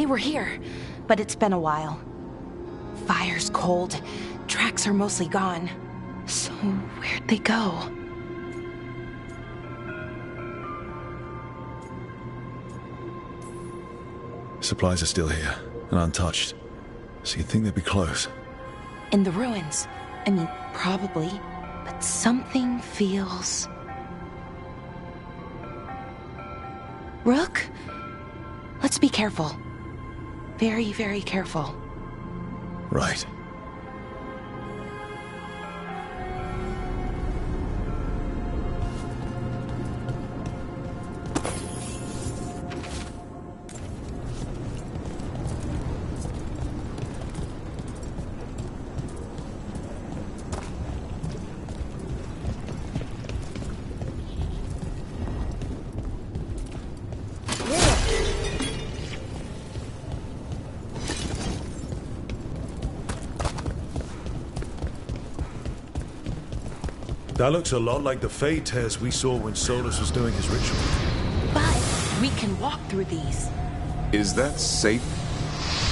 They were here, but it's been a while. Fire's cold. Tracks are mostly gone. So where'd they go? Supplies are still here, and untouched. So you'd think they'd be close. In the ruins. I mean, probably. But something feels... Rook? Let's be careful. Very, very careful. Right. That looks a lot like the Fade tears we saw when Solus was doing his ritual. But we can walk through these. Is that safe?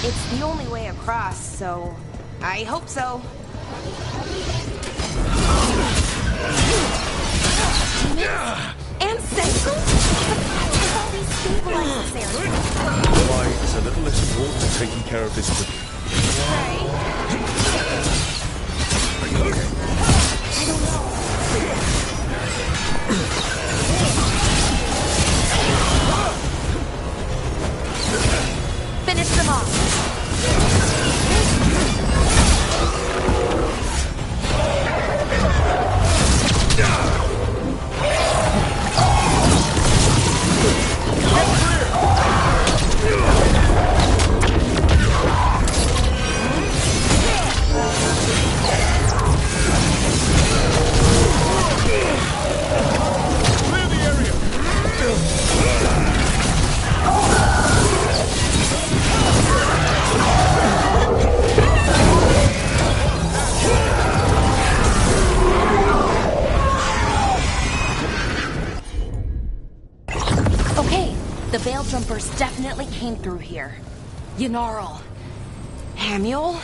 It's the only way across, so... I hope so. Ancestral? All these stabilizers there. Why, it's a little less important taking care of this quickly. Right. Are you okay? I don't know. Finish them off. The Veil Jumpers definitely came through here. Yanarl. Hamiel?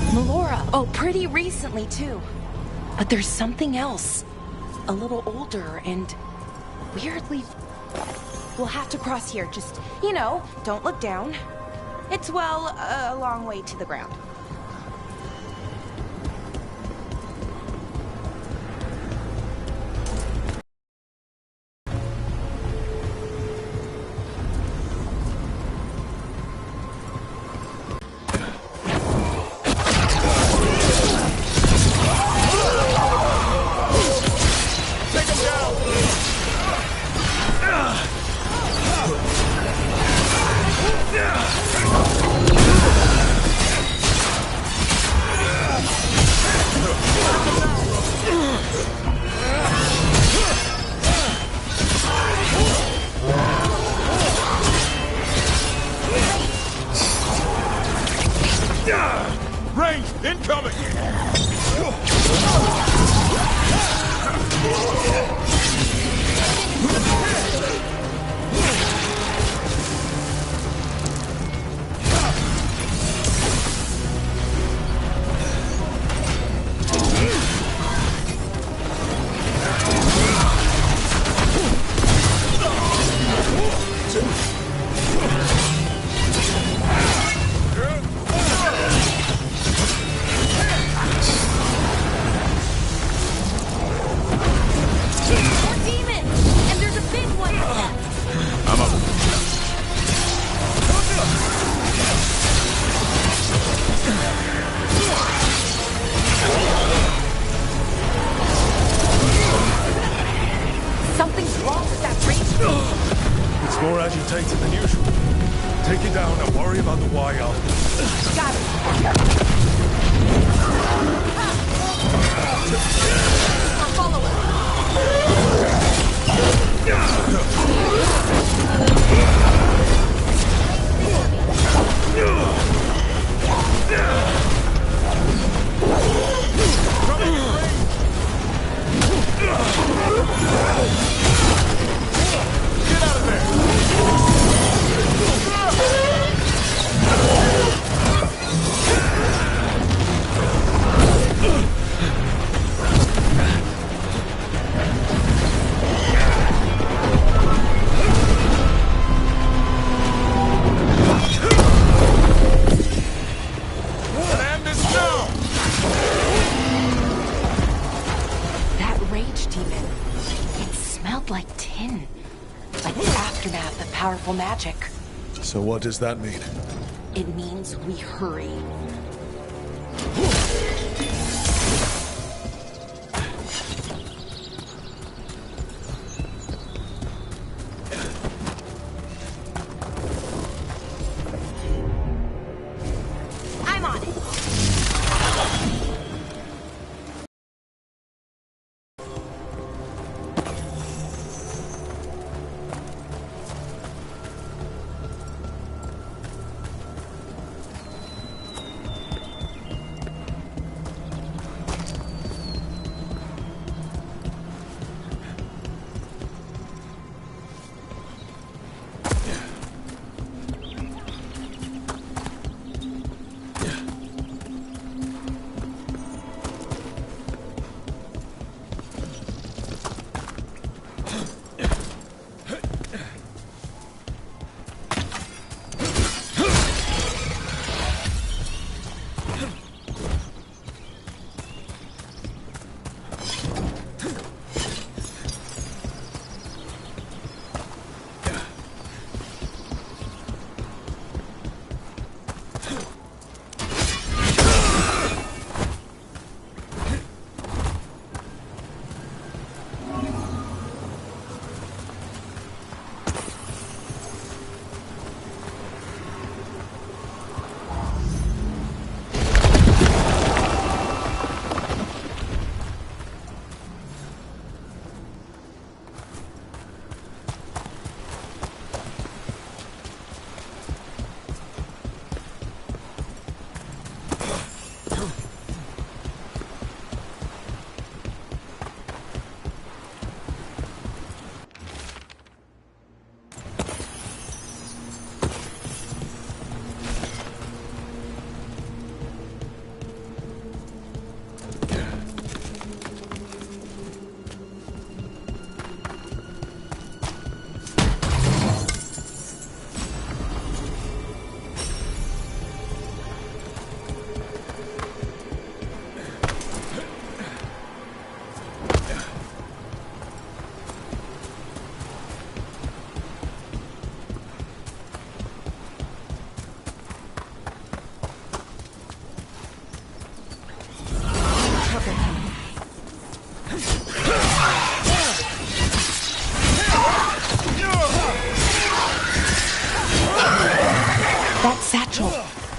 Melora. Oh, pretty recently, too. But there's something else. A little older and weirdly... We'll have to cross here. Just, you know, don't look down. It's, well, a long way to the ground. Range incoming! More demons! And there's a big one! tin. Like the aftermath of powerful magic. So what does that mean? It means we hurry. I'm on it.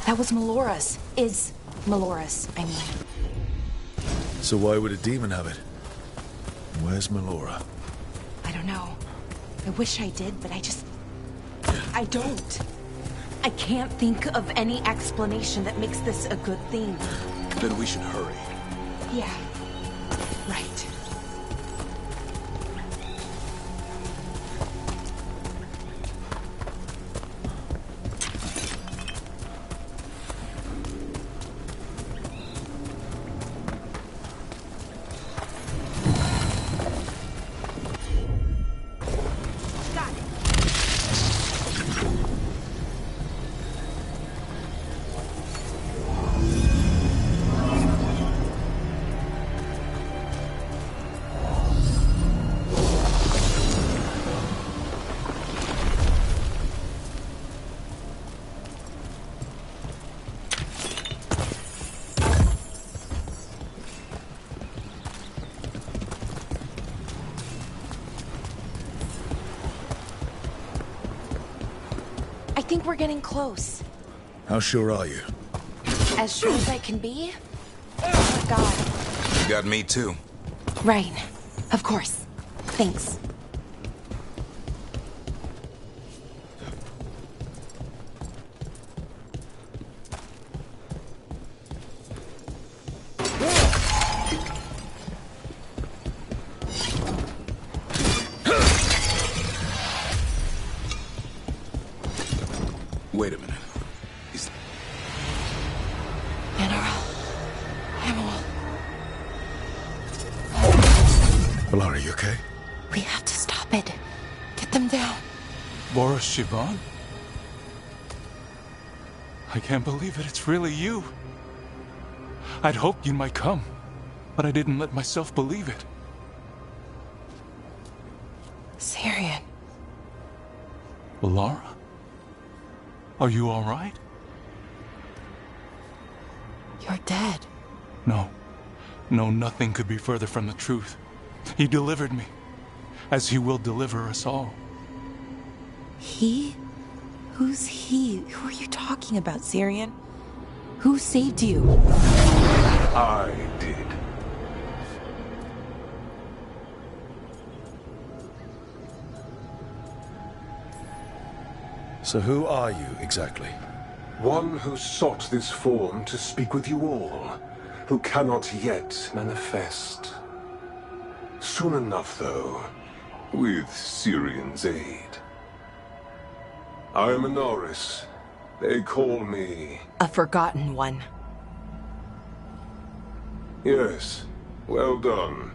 That was Melora's. Is Melora's, I mean. So why would a demon have it? Where's Melora? I don't know. I wish I did, but I don't. I can't think of any explanation that makes this a good thing. Then we should hurry. Yeah. Right. I think we're getting close. How sure are you? As sure as I can be? Oh my god. You got me too. Right. Of course. Thanks. Wait a minute. Melora, you okay? We have to stop it. Get them down. Boris Sivan? I can't believe it. It's really you. I'd hoped you might come, but I didn't let myself believe it. Syrian. Laura? Are you all right? You're dead. No. No, nothing could be further from the truth. He delivered me, as he will deliver us all. He? Who's he? Who are you talking about, Syrian? Who saved you? I did. So who are you, exactly? One who sought this form to speak with you all, who cannot yet manifest. Soon enough, though, with Syrian's aid. I am a Norris. They call me... A forgotten one. Yes, well done.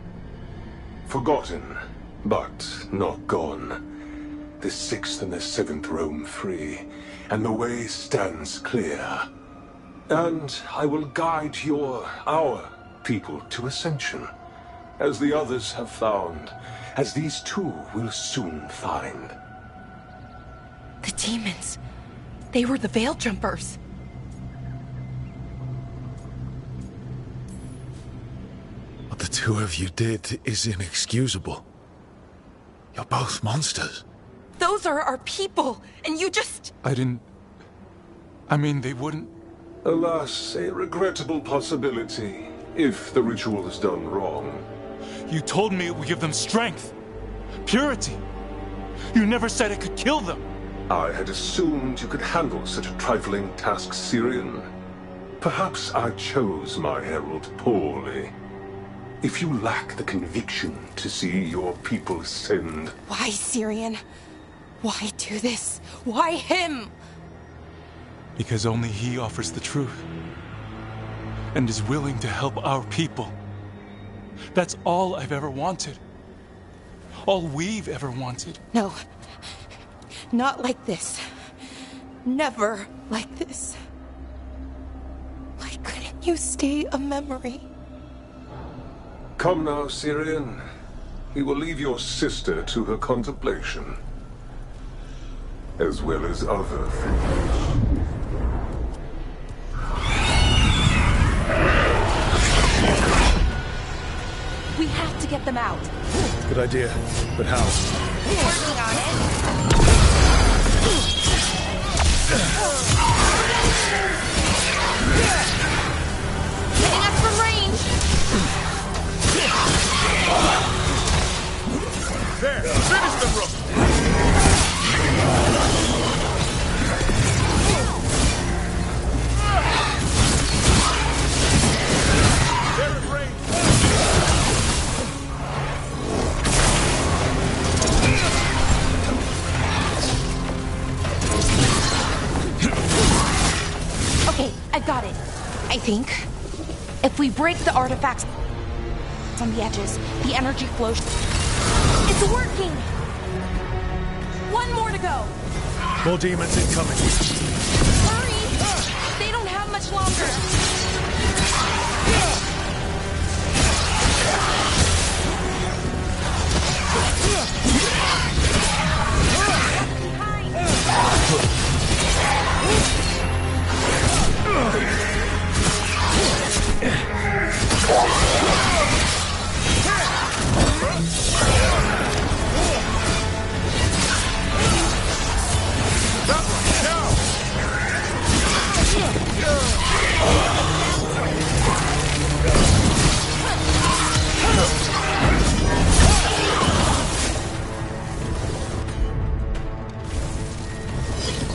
Forgotten, but not gone. The 6th and the 7th roam free, and the way stands clear. And I will guide our people to ascension, as the others have found, as these two will soon find. The demons. They were the Veil Jumpers. What the two of you did is inexcusable. You're both monsters. Those are our people, and you just... I mean, they wouldn't... Alas, a regrettable possibility, if the ritual is done wrong. You told me it would give them strength, purity. You never said it could kill them. I had assumed you could handle such a trifling task, Syrian. Perhaps I chose my herald poorly. If you lack the conviction to see your people ascend... Why, Syrian? Why do this? Why him? Because only he offers the truth. And is willing to help our people. That's all I've ever wanted. All we've ever wanted. No. Not like this. Never like this. Why couldn't you stay a memory? Come now, Syrian. We will leave your sister to her contemplation. As well as other things. We have to get them out. Good idea, but how? Working on it. Hitting us from range. There! Finish the rook! They're in range! Okay, I've got it. I think. If we break the artifacts on the edges, the energy flows. It's working! One more to go. More demons incoming. Hurry! They don't have much longer.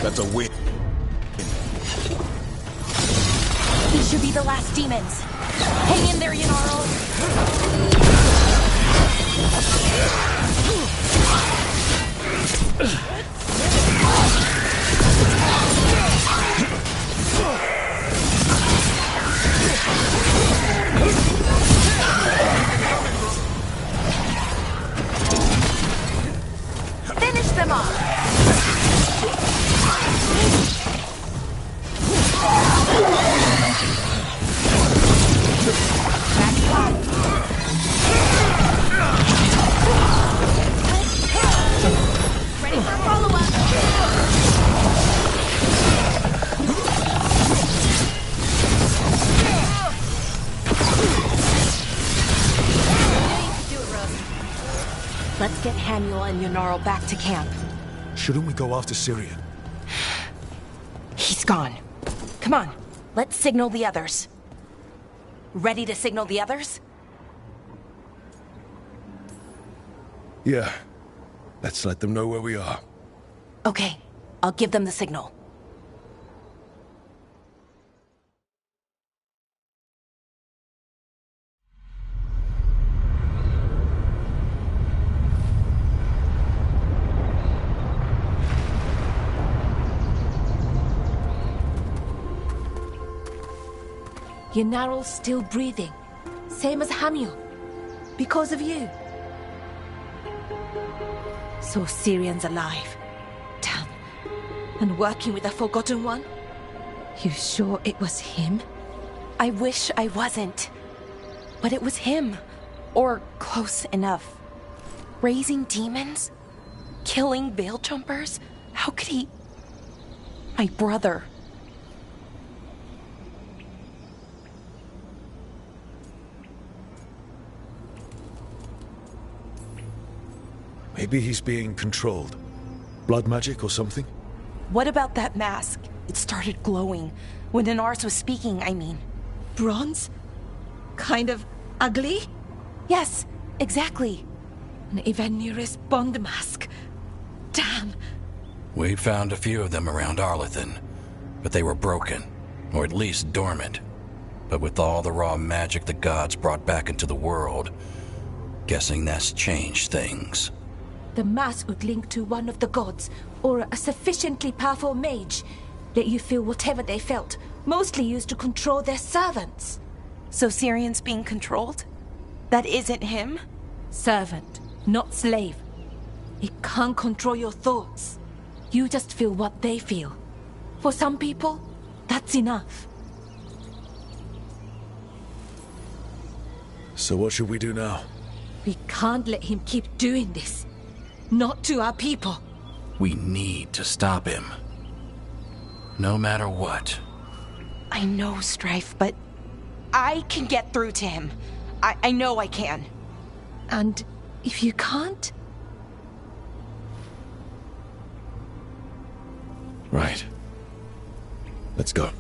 That's a win. These should be the last demons. Hang in there, Yanarl. Finish them off. Let's get Hamuel and Yonarl back to camp. Shouldn't we go after Syrian? He's gone. Come on, let's signal the others. Ready to signal the others? Yeah. Let's let them know where we are. Okay, I'll give them the signal. Yonarl's still breathing. Same as Hamuel. Because of you. So Syrian's alive. Damn. And working with the Forgotten One? You sure it was him? I wish I wasn't. But it was him. Or close enough. Raising demons? Killing veil jumpers? How could he... My brother. Maybe he's being controlled. Blood magic or something? What about that mask? It started glowing. When Inars was speaking, I mean. Bronze? Kind of ugly? Yes, exactly. An Ivanir's Bond mask. Damn. We found a few of them around Arlethan, but they were broken, or at least dormant. But with all the raw magic the gods brought back into the world, guessing that's changed things. The mask would link to one of the gods, or a sufficiently powerful mage. Let you feel whatever they felt, mostly used to control their servants. So Syrian's being controlled? That isn't him? Servant, not slave. It can't control your thoughts. You just feel what they feel. For some people, that's enough. So what should we do now? We can't let him keep doing this. Not to our people. We need to stop him. No matter what. I know, Strife, but I can get through to him. I know I can. And if you can't? Right. Let's go.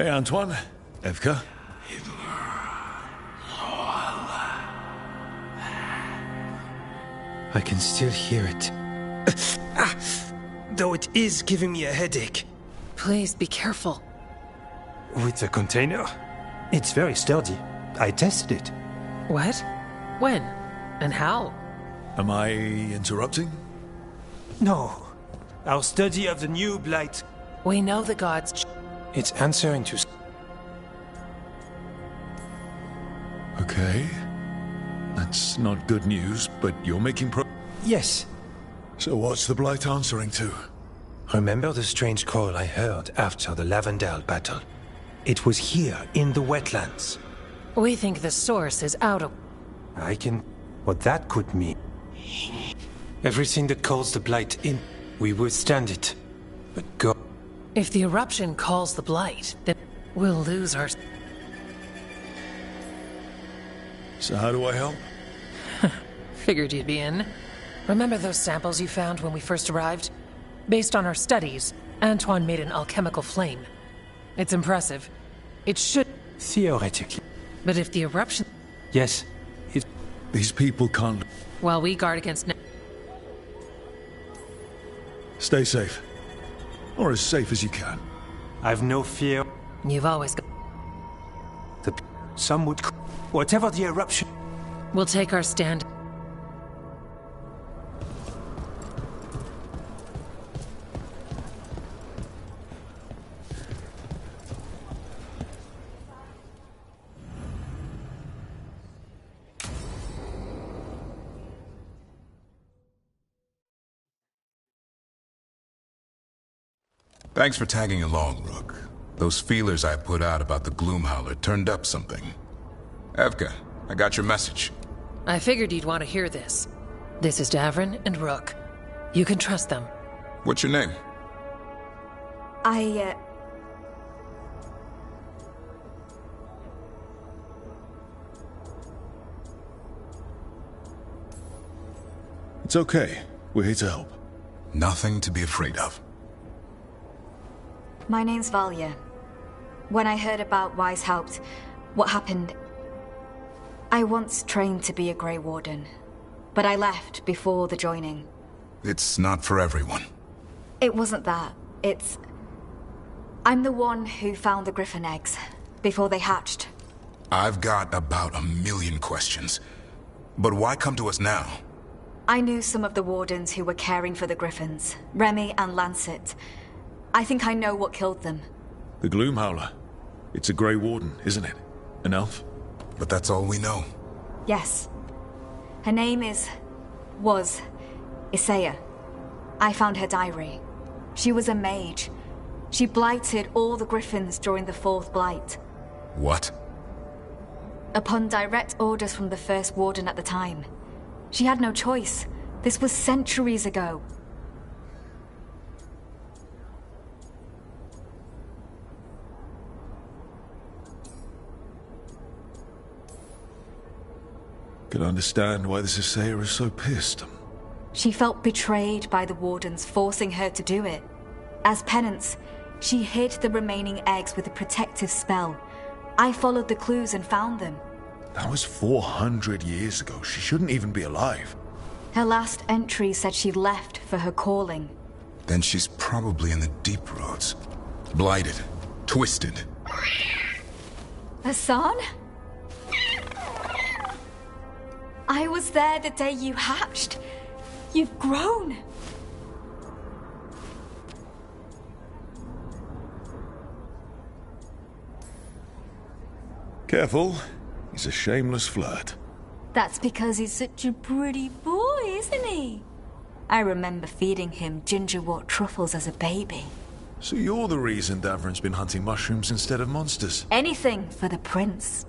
Hey, Antoine. Evka. I can still hear it. Though it is giving me a headache. Please be careful. With the container? It's very sturdy. I tested it. What? When? And how? Am I interrupting? No. Our study of the new blight. We know the gods. It's answering to... Okay. That's not good news, but you're making Yes. So what's the Blight answering to? Remember the strange call I heard after the Lavendale battle? It was here, in the wetlands. We think the source is out of... I can... What that could mean. Everything that calls the Blight in, we withstand it. But go... If the eruption calls the Blight, then we'll lose our... So how do I help? Figured you'd be in. Remember those samples you found when we first arrived? Based on our studies, Antoine made an alchemical flame. It's impressive. It should... Theoretically. But if the eruption... Yes, it... These people can't... While we guard against... Stay safe. Or as safe as you can. I've no fear. You've always got... Some would... Whatever the eruption... We'll take our stand. Thanks for tagging along, Rook. Those feelers I put out about the Gloomhowler turned up something. Evka, I got your message. I figured you'd want to hear this. This is Davrin and Rook. You can trust them. What's your name? It's okay. We're here to help. Nothing to be afraid of. My name's Valya. When I heard about Weishaupt, what happened... I once trained to be a Grey Warden, but I left before the joining. It's not for everyone. It wasn't that. It's... I'm the one who found the Griffin eggs, before they hatched. I've got about 1,000,000 questions. But why come to us now? I knew some of the Wardens who were caring for the Griffins, Remy and Lancet. I think I know what killed them. The Gloomhowler. It's a Grey Warden, isn't it? An elf? But that's all we know. Yes. Her name was Isaiah. I found her diary. She was a mage. She blighted all the Griffins during the Fourth Blight. What? Upon direct orders from the First Warden at the time. She had no choice. This was centuries ago. Could understand why this Isaiah is so pissed. She felt betrayed by the Wardens, forcing her to do it. As penance, she hid the remaining eggs with a protective spell. I followed the clues and found them. That was 400 years ago. She shouldn't even be alive. Her last entry said she left for her calling. Then she's probably in the deep roads. Blighted. Twisted. Hassan? I was there the day you hatched. You've grown. Careful. He's a shameless flirt. That's because he's such a pretty boy, isn't he? I remember feeding him gingerwort truffles as a baby. So you're the reason Davrin's been hunting mushrooms instead of monsters? Anything for the prince.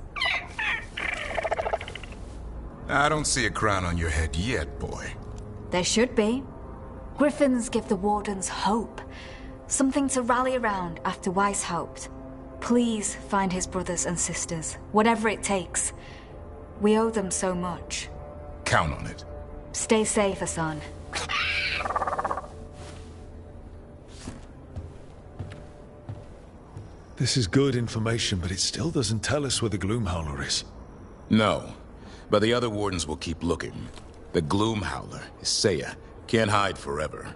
I don't see a crown on your head yet, boy. There should be. Griffins give the Wardens hope. Something to rally around after Weishaupt. Please find his brothers and sisters, whatever it takes. We owe them so much. Count on it. Stay safe, Hassan. This is good information, but it still doesn't tell us where the Gloomhowler is. No, but the other wardens will keep looking. The Gloomhowler is Seiya. Can't hide forever.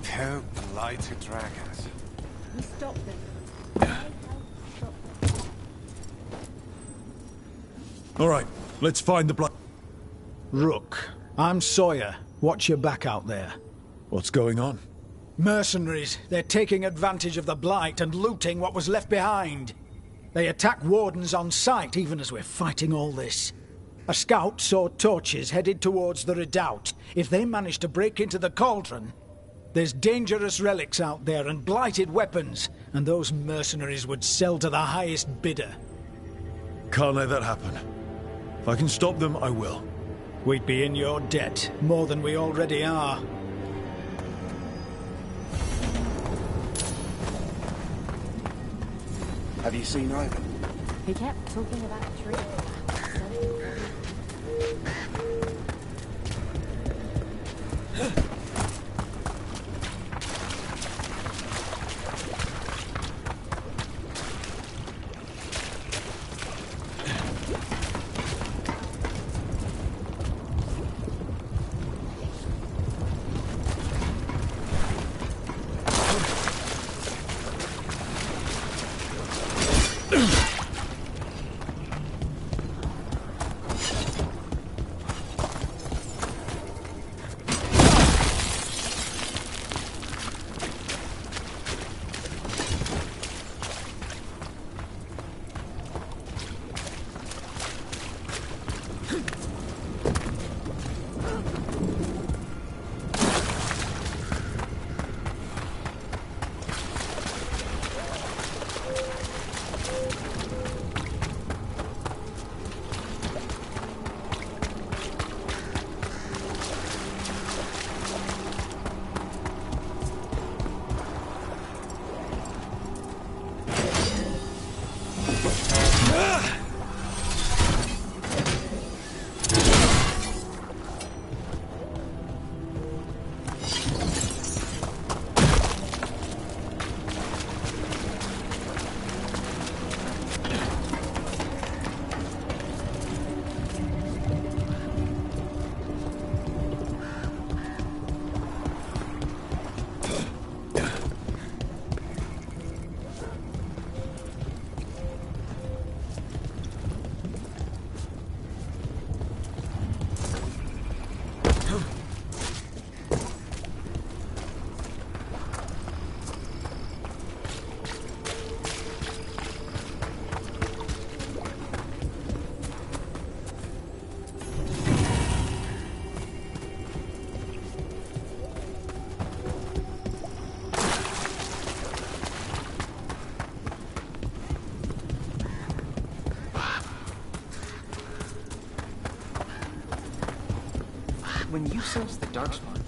Tell blighted dragons. We stop them. All right, let's find the Rook, I'm Sawyer. Watch your back out there. What's going on? Mercenaries. They're taking advantage of the Blight and looting what was left behind. They attack wardens on sight even as we're fighting all this. A scout saw torches headed towards the redoubt. If they manage to break into the cauldron, there's dangerous relics out there and blighted weapons, and those mercenaries would sell to the highest bidder. Can't let that happen. If I can stop them, I will. We'd be in your debt, more than we already are. Have you seen Ivan? He kept talking about a tree. When you sense the darkspawn,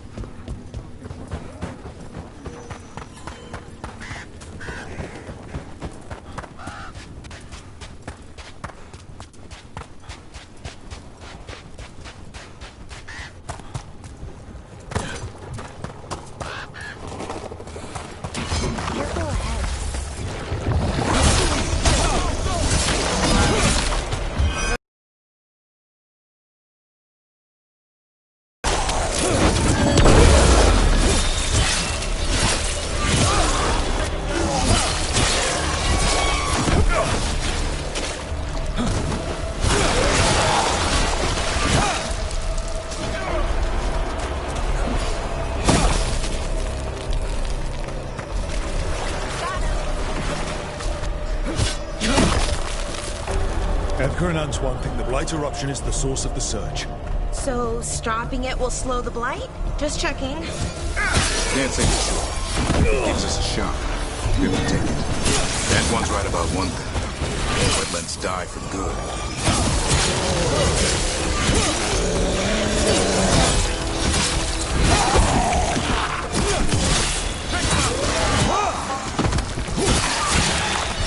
Edgar and Antoine think the Blight eruption is the source of the surge. So, stopping it will slow the Blight? Just checking. Can't say for sure. Gives us a shot. We will take it. Antoine's right about one thing. Wetlands die for good.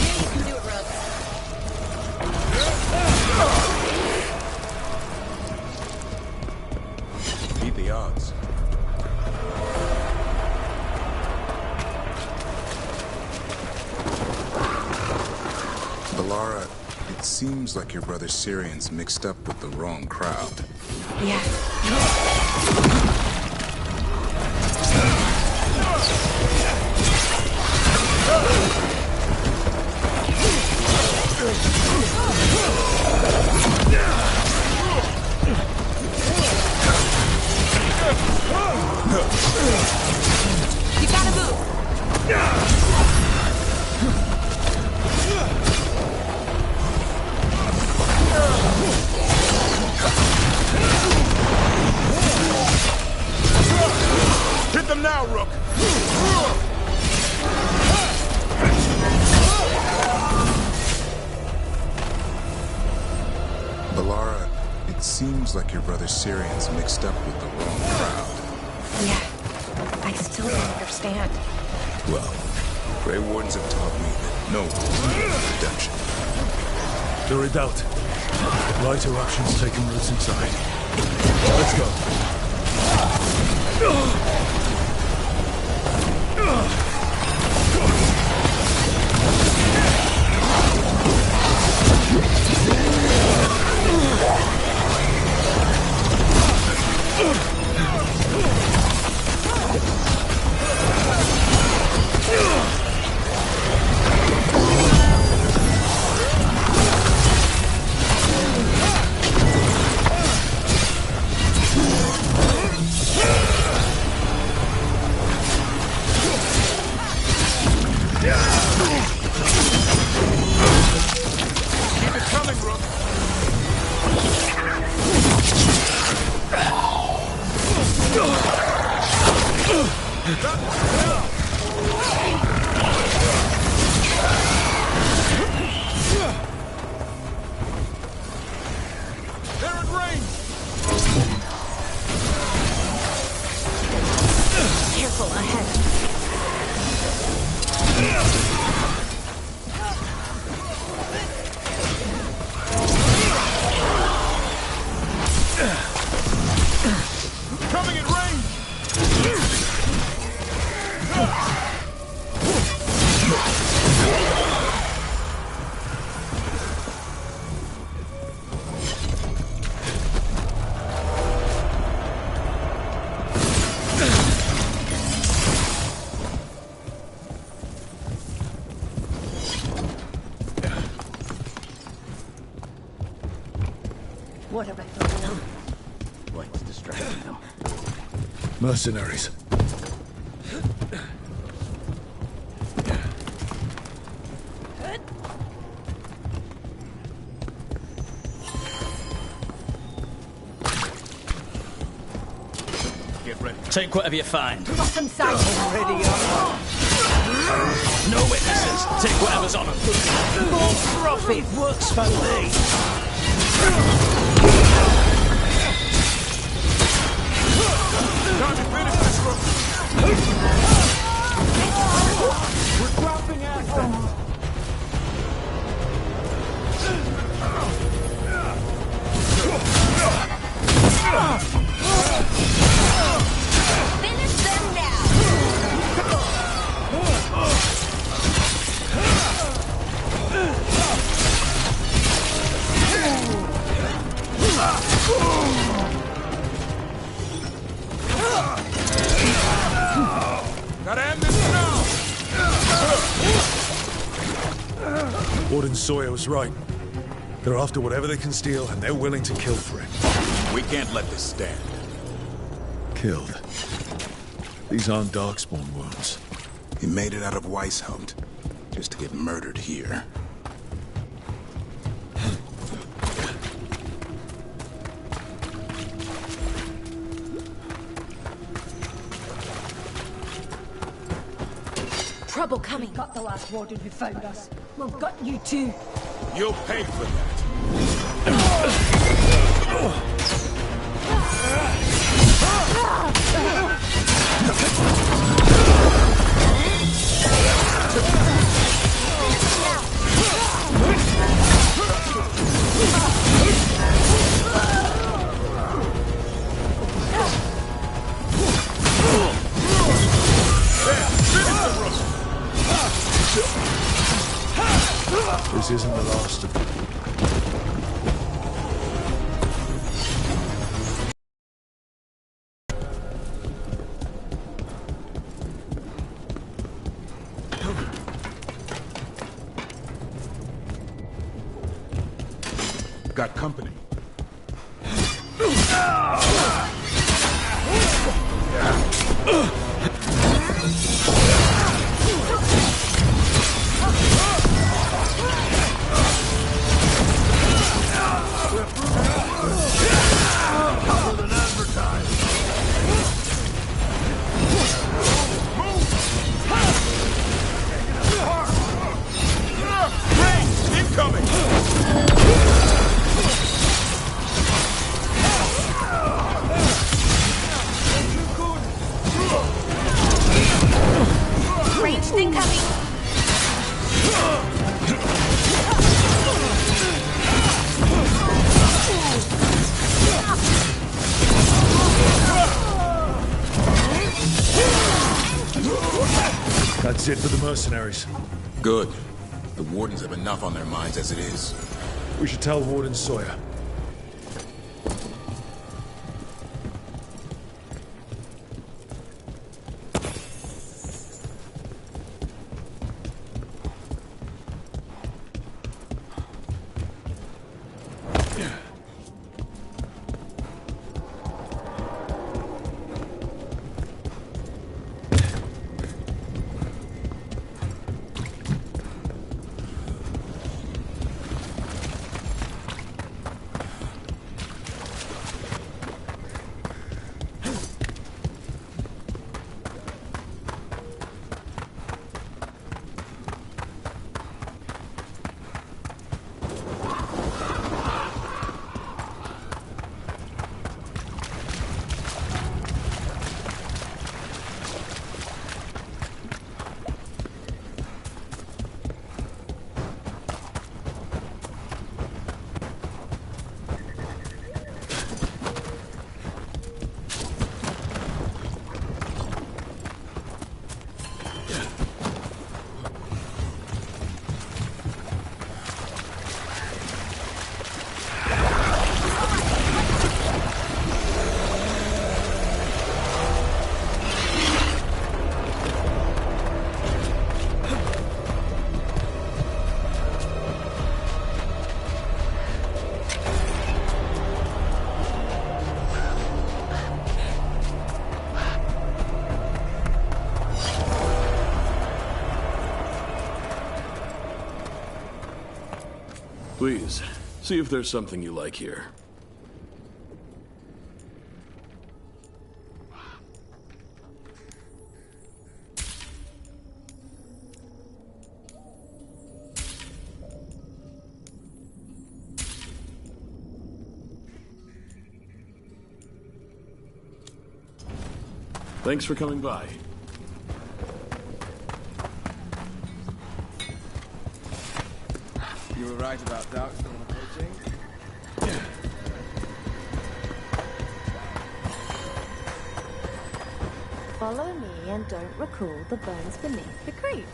You can do it, Rook. Valara, it seems like your brother Syrian's mixed up with the wrong crowd. Yeah. You gotta move! Hit them now, Rook! Valara, it seems like your brother Syrian's mixed up with the wrong crowd. Yeah. I still don't understand. Well, Grey Wardens have taught me that no one's redemption. The redoubt. Light eruptions taking roots inside. Let's go. What have I thought now? What's distracting them? Mercenaries. Get ready. Take whatever you find. Got some sight. Ready up. No witnesses. Take whatever's on them. More profit works for me. Time to finish this, Rook! We're dropping after. Finish them now! Gotta end this now! Warden Sawyer was right. They're after whatever they can steal, and they're willing to kill for it. We can't let this stand. Killed. These aren't Darkspawn wounds. He made it out of Weishaupt, just to get murdered here. Trouble coming. Got the last warden who found us. We've got you too. You'll pay for that. This this isn't the last of them. Got company. Ranged incoming. That's it for the mercenaries. Good. The Wardens have enough on their minds as it is. We should tell Warden Sawyer. Please, see if there's something you like here. Thanks for coming by. You were right about Darkstorm approaching. Follow me and don't recall the bones beneath the creep.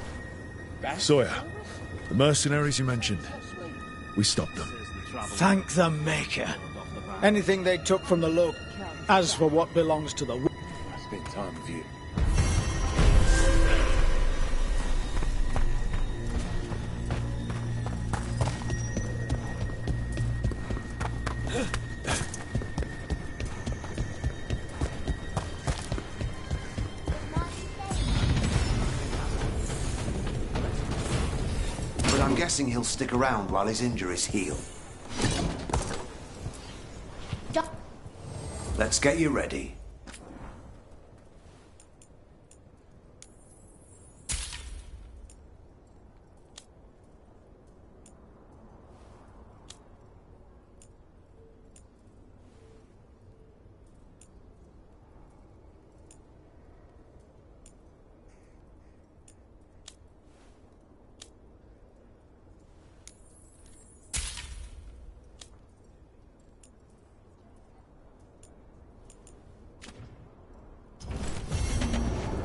Sawyer, the mercenaries you mentioned, we stopped them. Thank the Maker. Anything they took from the look. As for what belongs to the... I spent time with you. But I'm guessing he'll stick around while his injuries heal. Let's get you ready.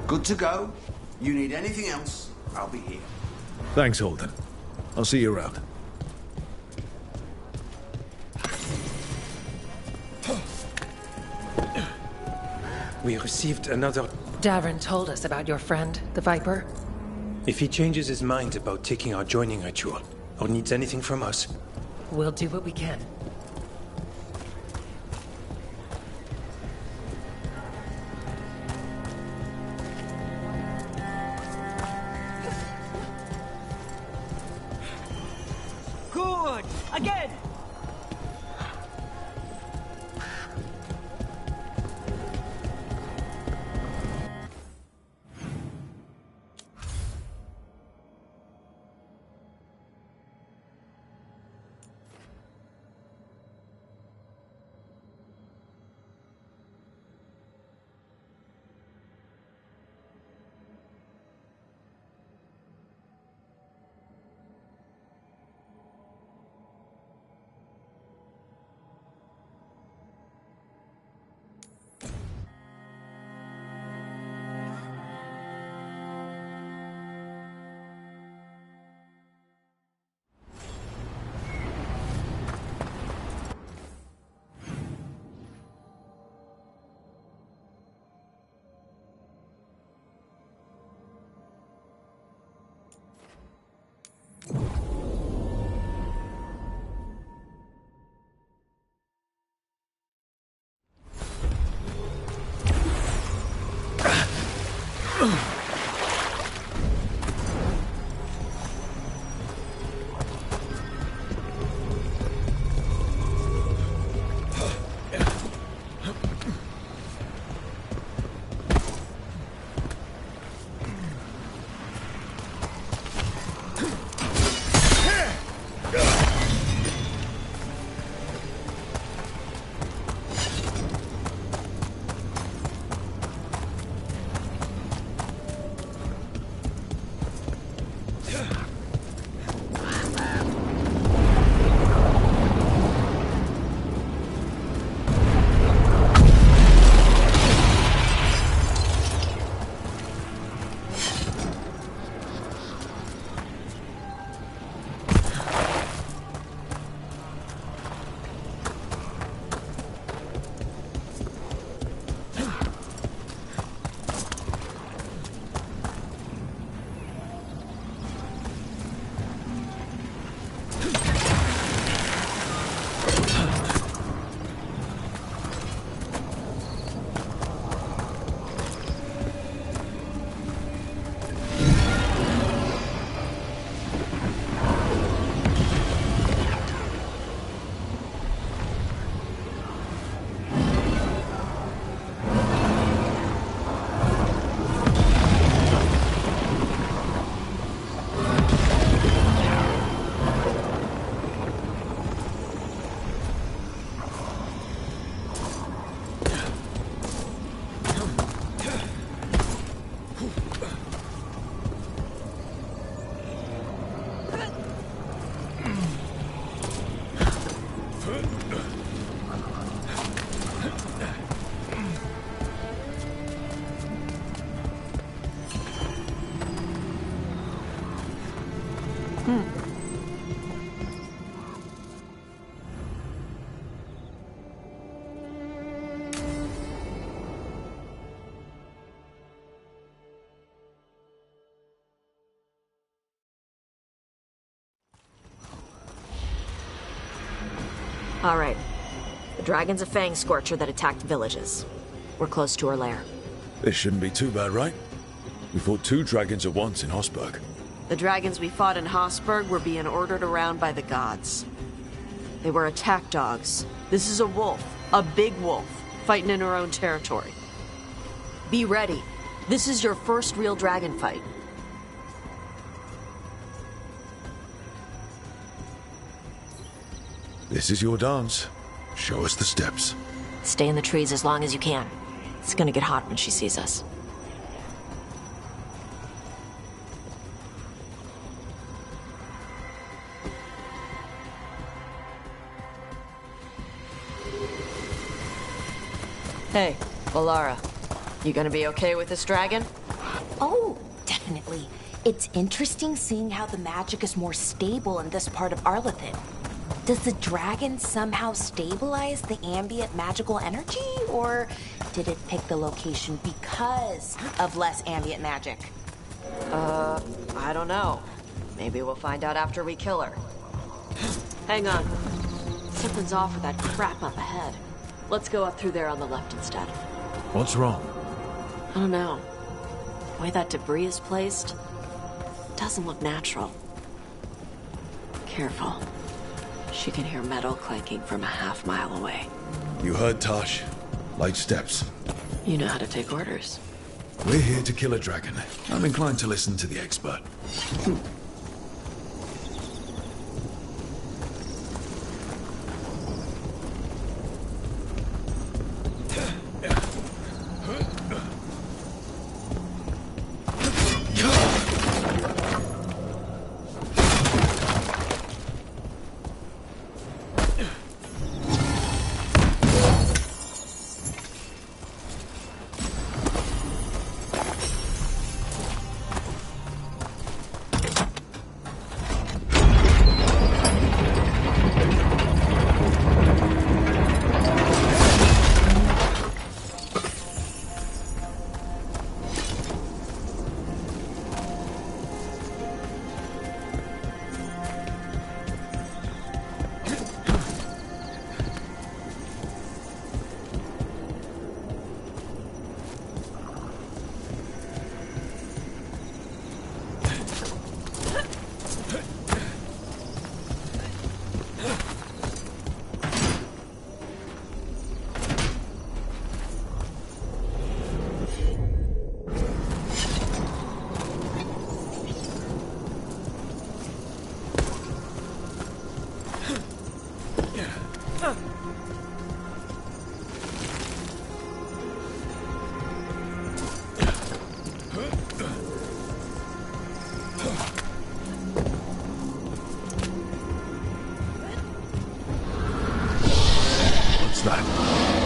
Good to go. You need anything else, I'll be here. Thanks, Holden. I'll see you around. We received another... Davrin told us about your friend, the Viper. If he changes his mind about taking our joining ritual, or needs anything from us... We'll do what we can. Good! Again! Alright. The dragon's a fang scorcher that attacked villages. We're close to her lair. This shouldn't be too bad, right? We fought 2 dragons at once in Hossberg. The dragons we fought in Hossberg were being ordered around by the gods. They were attack dogs. This is a wolf. A big wolf. Fighting in her own territory. Be ready. This is your first real dragon fight. This is your dance. Show us the steps. Stay in the trees as long as you can. It's gonna get hot when she sees us. Hey, Valara. You gonna be okay with this dragon? Oh, definitely. It's interesting seeing how the magic is more stable in this part of Arlethin. Does the dragon somehow stabilize the ambient magical energy, or did it pick the location because of less ambient magic? I don't know. Maybe we'll find out after we kill her. Hang on. Something's off with that crap up ahead. Let's go up through there on the left instead. What's wrong? I don't know. The way that debris is placed doesn't look natural. Careful. She can hear metal clanking from a half-mile away. You heard Tosh. Light steps. You know how to take orders. We're here to kill a dragon. I'm inclined to listen to the expert.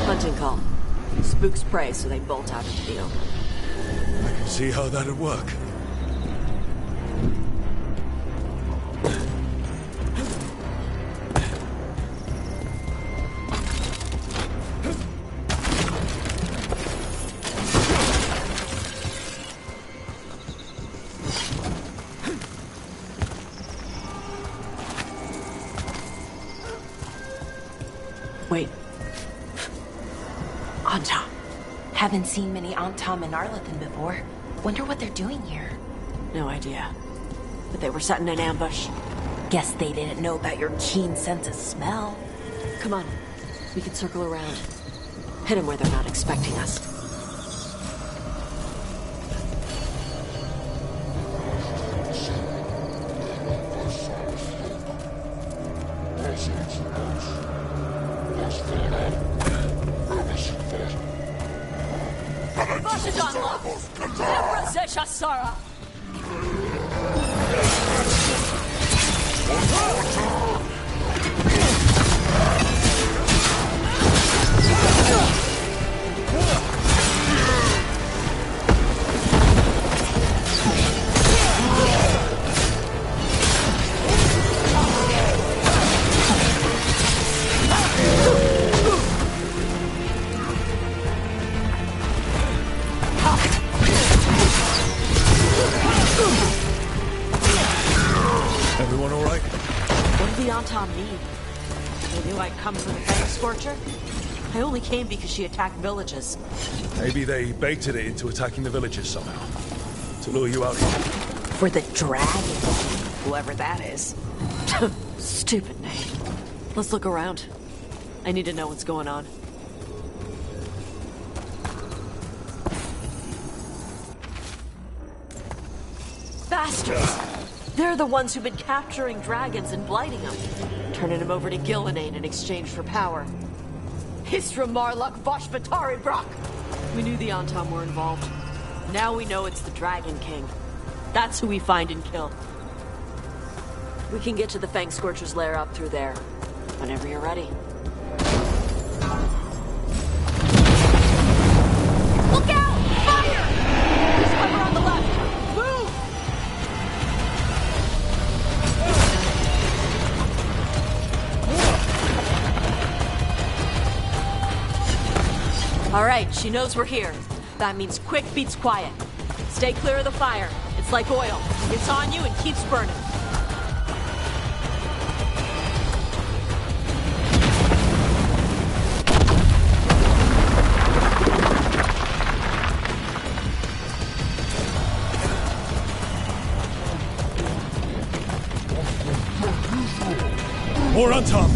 Hunting call. Spooks prey, so they bolt out into the open. I can see how that'd work. Wait. Antom. Haven't seen many Antom in Arlithen before. Wonder what they're doing here. No idea. But they were setting an ambush. Guess they didn't know about your keen sense of smell. Come on. We can circle around. Hit them where they're not expecting us. Everyone all right? What did the Antom need? They knew I'd come for the Fang Scorcher? I only came because she attacked villages. Maybe they baited it into attacking the villagers somehow. To lure you out here. For the dragon, whoever that is. Stupid name. Let's look around. I need to know what's going on. Bastards! They're the ones who've been capturing dragons and blighting them. Turning them over to Gillenane in exchange for power. Histra Marluk Voshvatari Brock! We knew the Antom were involved. Now we know it's the Dragon King. That's who we find and kill. We can get to the Fang Scorcher's lair up through there. Whenever you're ready. Look out! Fire! There's cover on the left! Move! All right, she knows we're here. That means quick beats quiet. Stay clear of the fire. It's like oil. It's on you and keeps burning. More on top!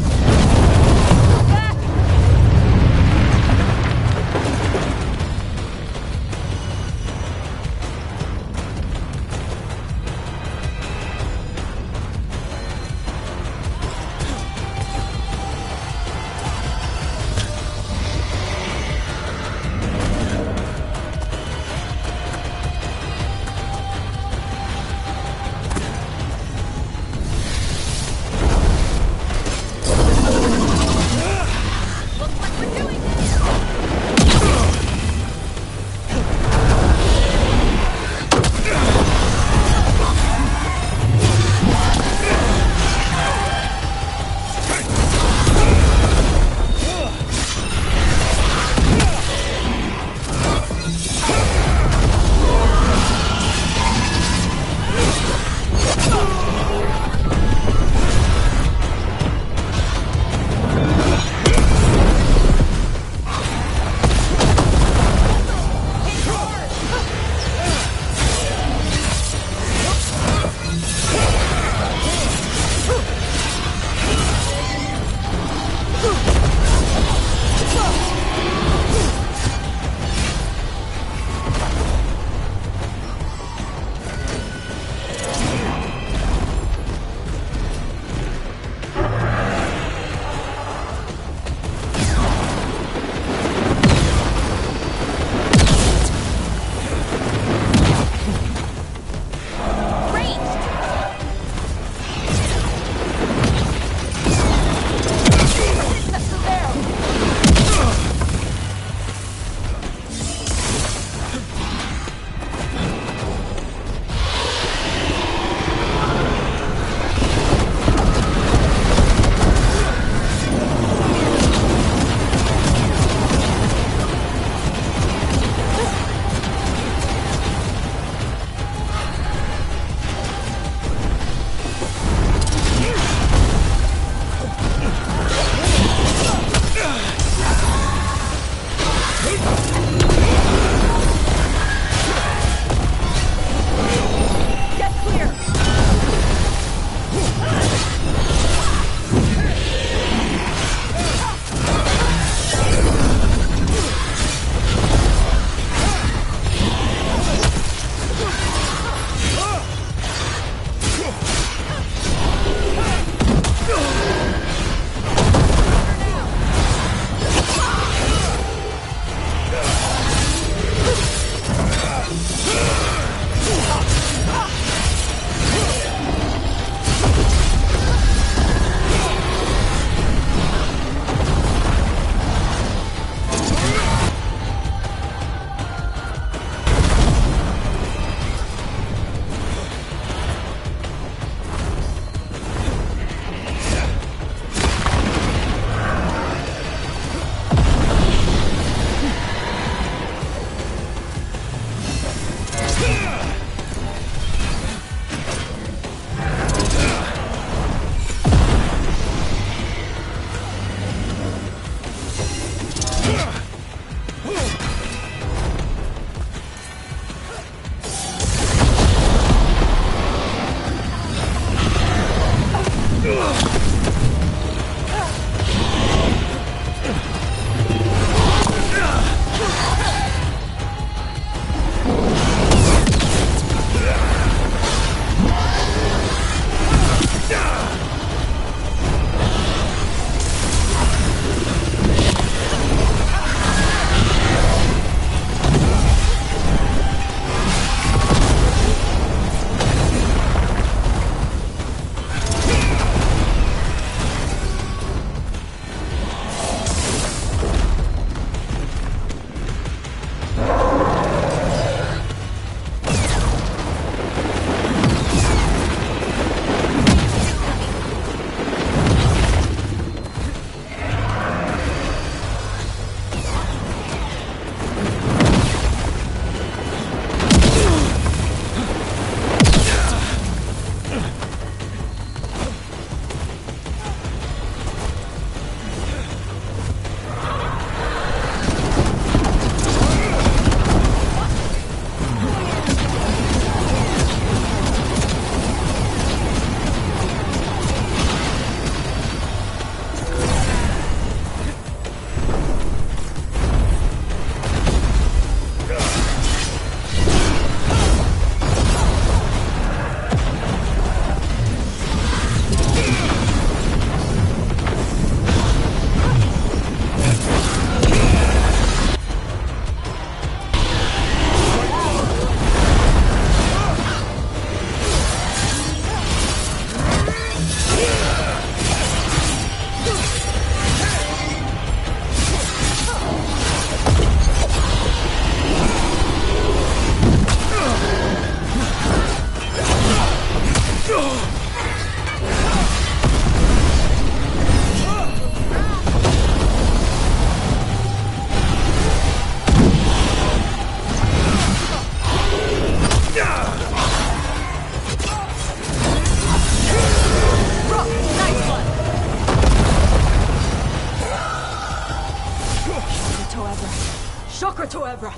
Toebra.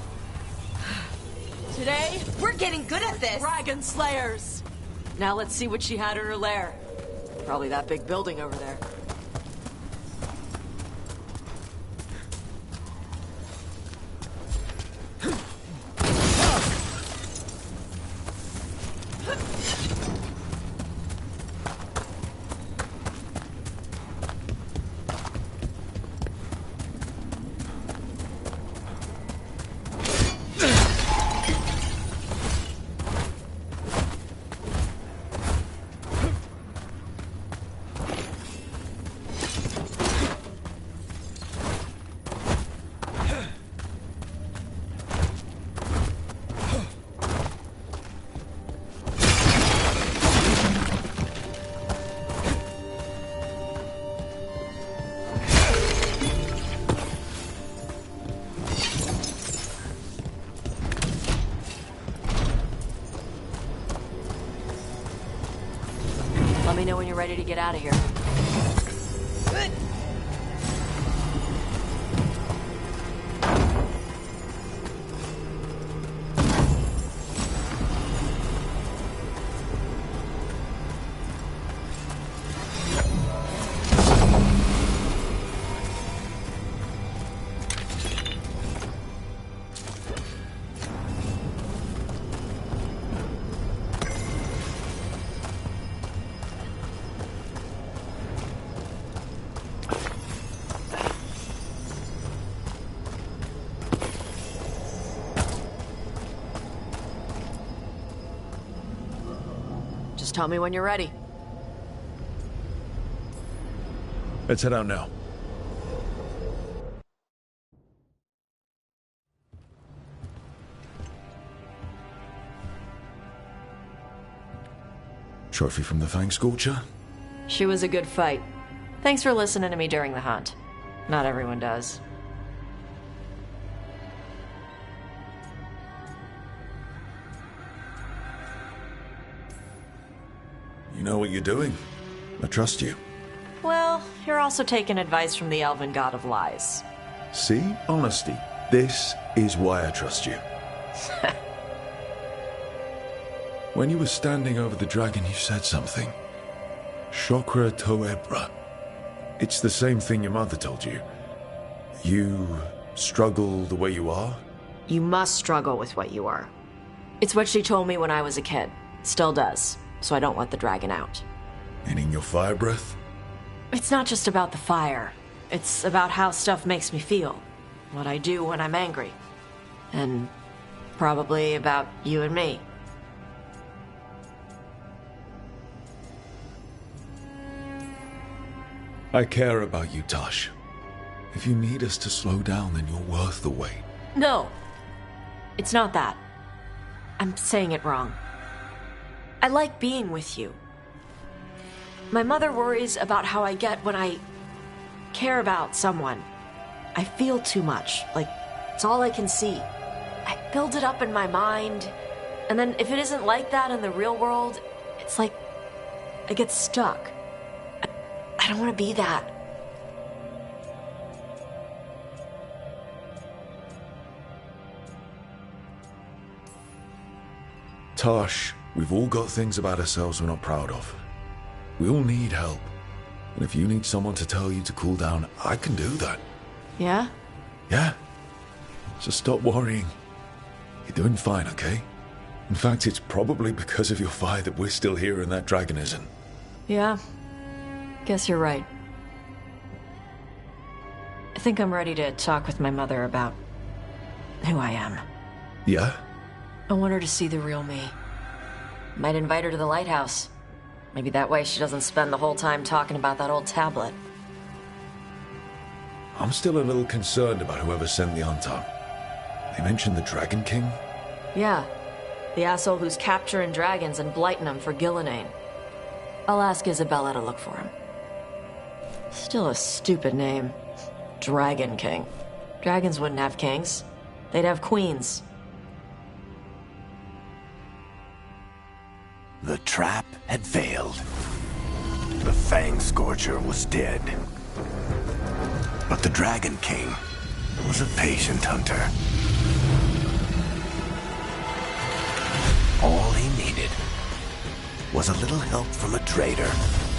Today, we're getting good at this. Dragon Slayers. Now let's see what she had in her lair. Probably that big building over there. Let me know when you're ready to get out of here. Just tell me when you're ready. Let's head out now. Trophy from the Fang Scorcher? She was a good fight. Thanks for listening to me during the hunt. Not everyone does. You know what you're doing. I trust you. Well, you're also taking advice from the elven god of lies. See? Honesty. This is why I trust you. When you were standing over the dragon, you said something. Chakra Toebra. It's the same thing your mother told you. You struggle the way you are? You must struggle with what you are. It's what she told me when I was a kid. Still does. So I don't let the dragon out. Meaning your fire breath? It's not just about the fire. It's about how stuff makes me feel. What I do when I'm angry. And probably about you and me. I care about you, Tosh. If you need us to slow down, then you're worth the wait. No. It's not that. I'm saying it wrong. I like being with you. My mother worries about how I get when I care about someone. I feel too much, like it's all I can see. I build it up in my mind, and then if it isn't like that in the real world, it's like I get stuck. I don't want to be that. Tosh, we've all got things about ourselves we're not proud of. We all need help. And if you need someone to tell you to cool down, I can do that. Yeah? Yeah. So stop worrying. You're doing fine, okay? In fact, it's probably because of your fire that we're still here and that dragon isn't. Yeah. Guess you're right. I think I'm ready to talk with my mother about who I am. Yeah? I want her to see the real me. Might invite her to the lighthouse. Maybe that way she doesn't spend the whole time talking about that old tablet. I'm still a little concerned about whoever sent the Antar. They mentioned the Dragon King? Yeah. The asshole who's capturing dragons and blighting them for Gillinane. I'll ask Isabella to look for him. Still a stupid name. Dragon King. Dragons wouldn't have kings. They'd have queens. The trap had failed. The Fang Scorcher was dead. But the Dragon King was a patient hunter. All he needed was a little help from a trader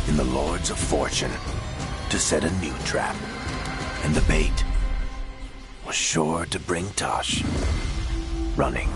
in the Lords of Fortune to set a new trap. And the bait was sure to bring Tosh running.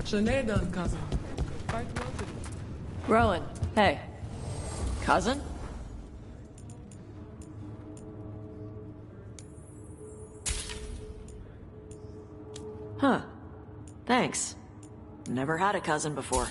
Sinead done, cousin. Quite well to do. Rowan, hey. Cousin? Huh. Thanks. Never had a cousin before.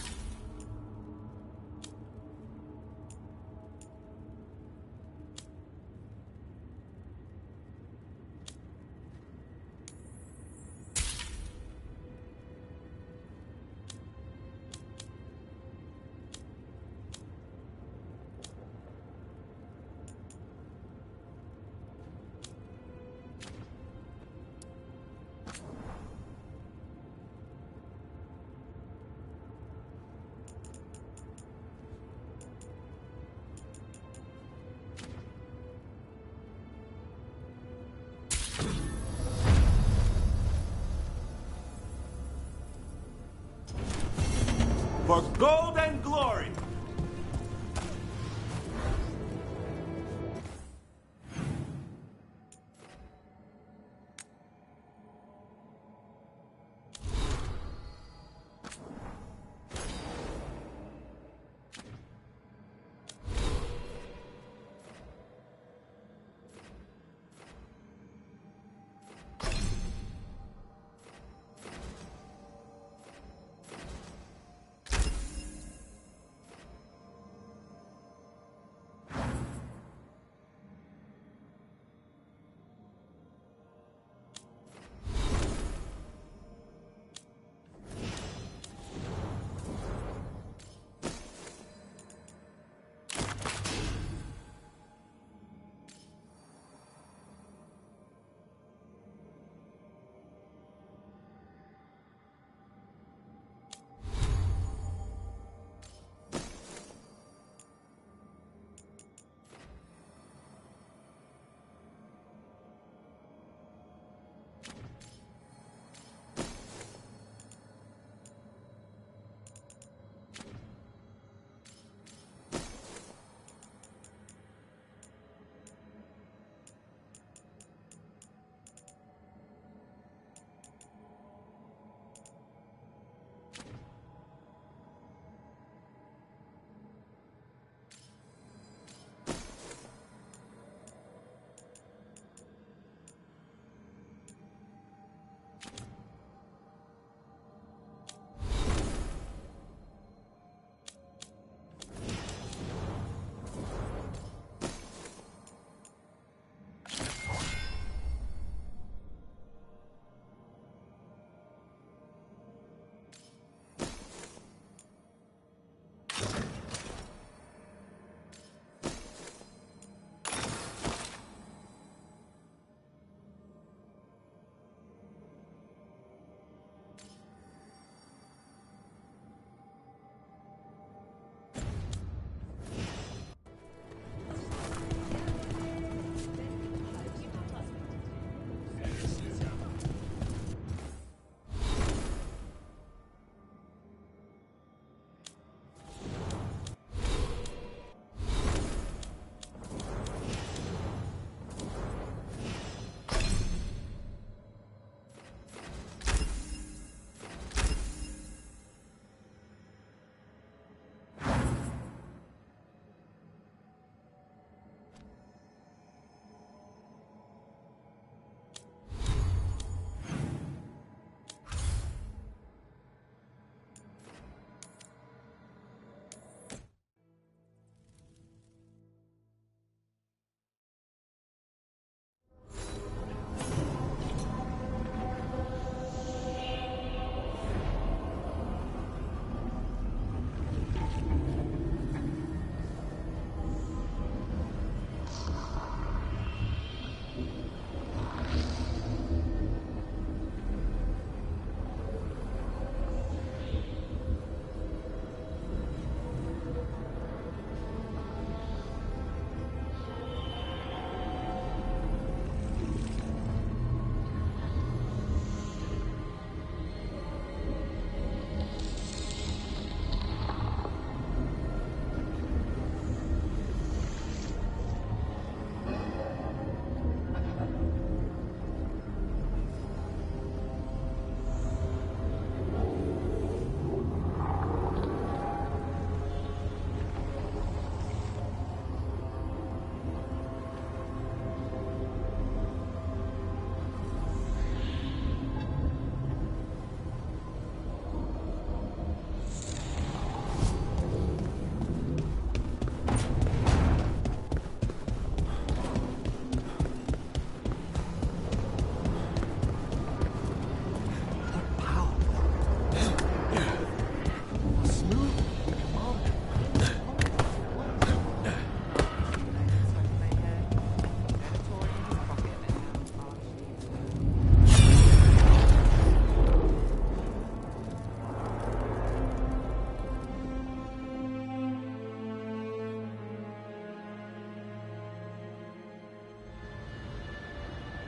For gold and glory!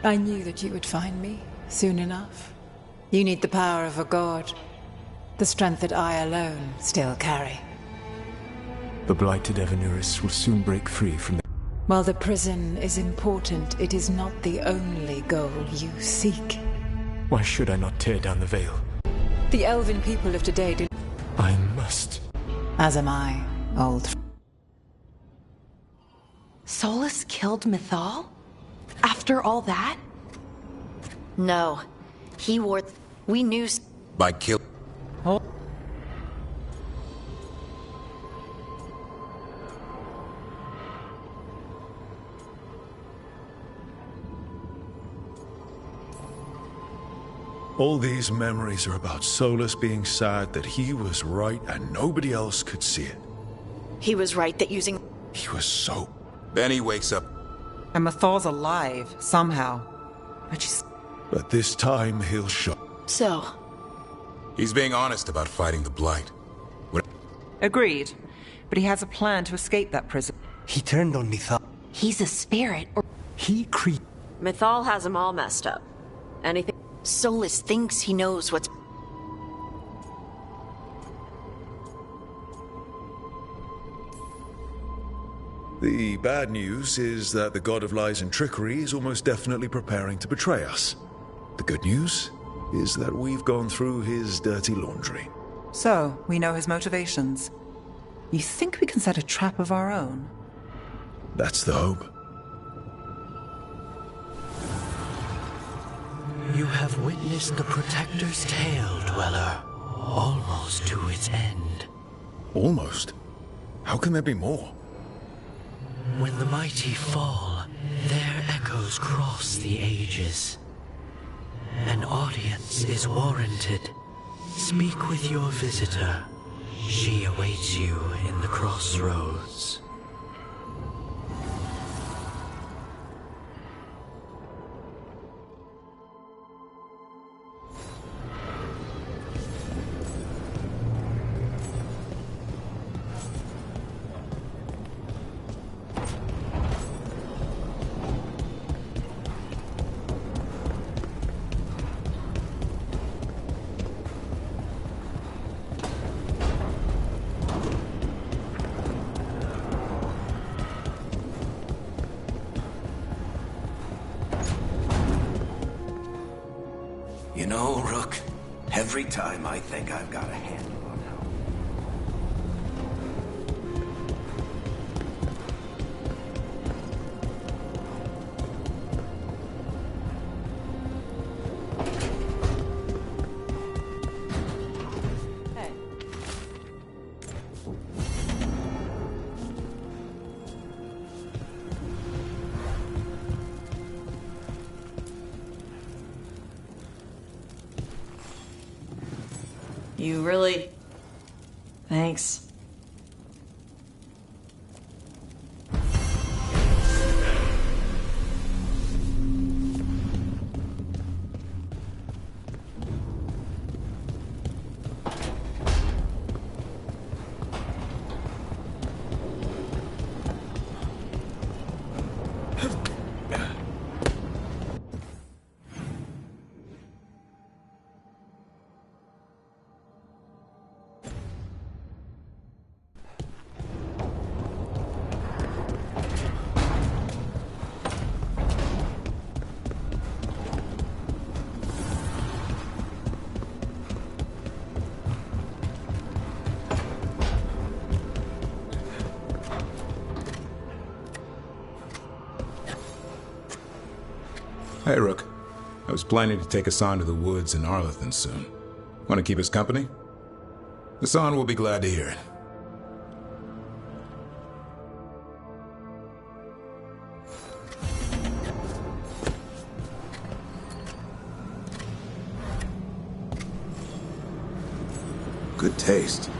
I knew that you would find me, soon enough. You need the power of a god. The strength that I alone still carry. The blighted Evanuris will soon break free from the... While the prison is important, it is not the only goal you seek. Why should I not tear down the veil? The elven people of today do... I must. As am I, old... Solus killed Mythal? After all that? No. He wore... We knew... By kill... Oh. All these memories are about Solus being sad that he was right and nobody else could see it. He was right that using... He was so... Then he wakes up. And Mythal's alive, somehow. But this time he'll show. So? He's being honest about fighting the Blight. Agreed. But he has a plan to escape that prison. He turned on Mythal. He's a spirit, or... Mythal has him all messed up. Anything... Solus thinks he knows what's... The bad news is that the god of lies and trickery is almost definitely preparing to betray us. The good news is that we've gone through his dirty laundry. So, we know his motivations. You think we can set a trap of our own? That's the hope. You have witnessed the Protector's tale, Dweller, almost to its end. Almost? How can there be more? When the mighty fall, their echoes cross the ages. An audience is warranted. Speak with your visitor. She awaits you in the crossroads. You know, Rook, every time I think I've got a handle on how... You really... Thanks. Hey, Rook. I was planning to take Hassan to the woods in Arlithan soon. Want to keep us company? Hassan will be glad to hear it. Good taste.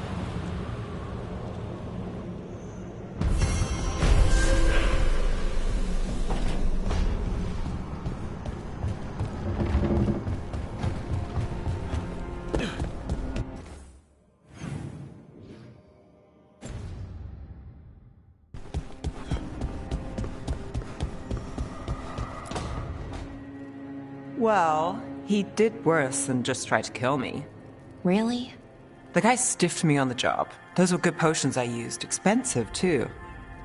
Well, he did worse than just try to kill me. Really? The guy stiffed me on the job. Those were good potions I used. Expensive, too.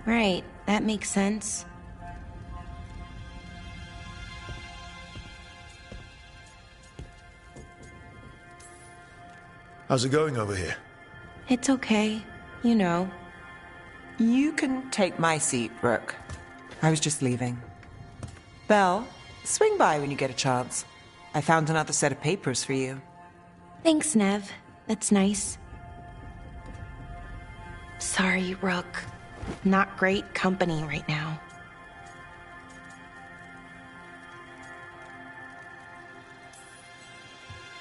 Right, that makes sense. How's it going over here? It's okay. You know. You can take my seat, Rook. I was just leaving. Belle, swing by when you get a chance. I found another set of papers for you. Thanks, Nev. That's nice. Sorry, Rook. Not great company right now.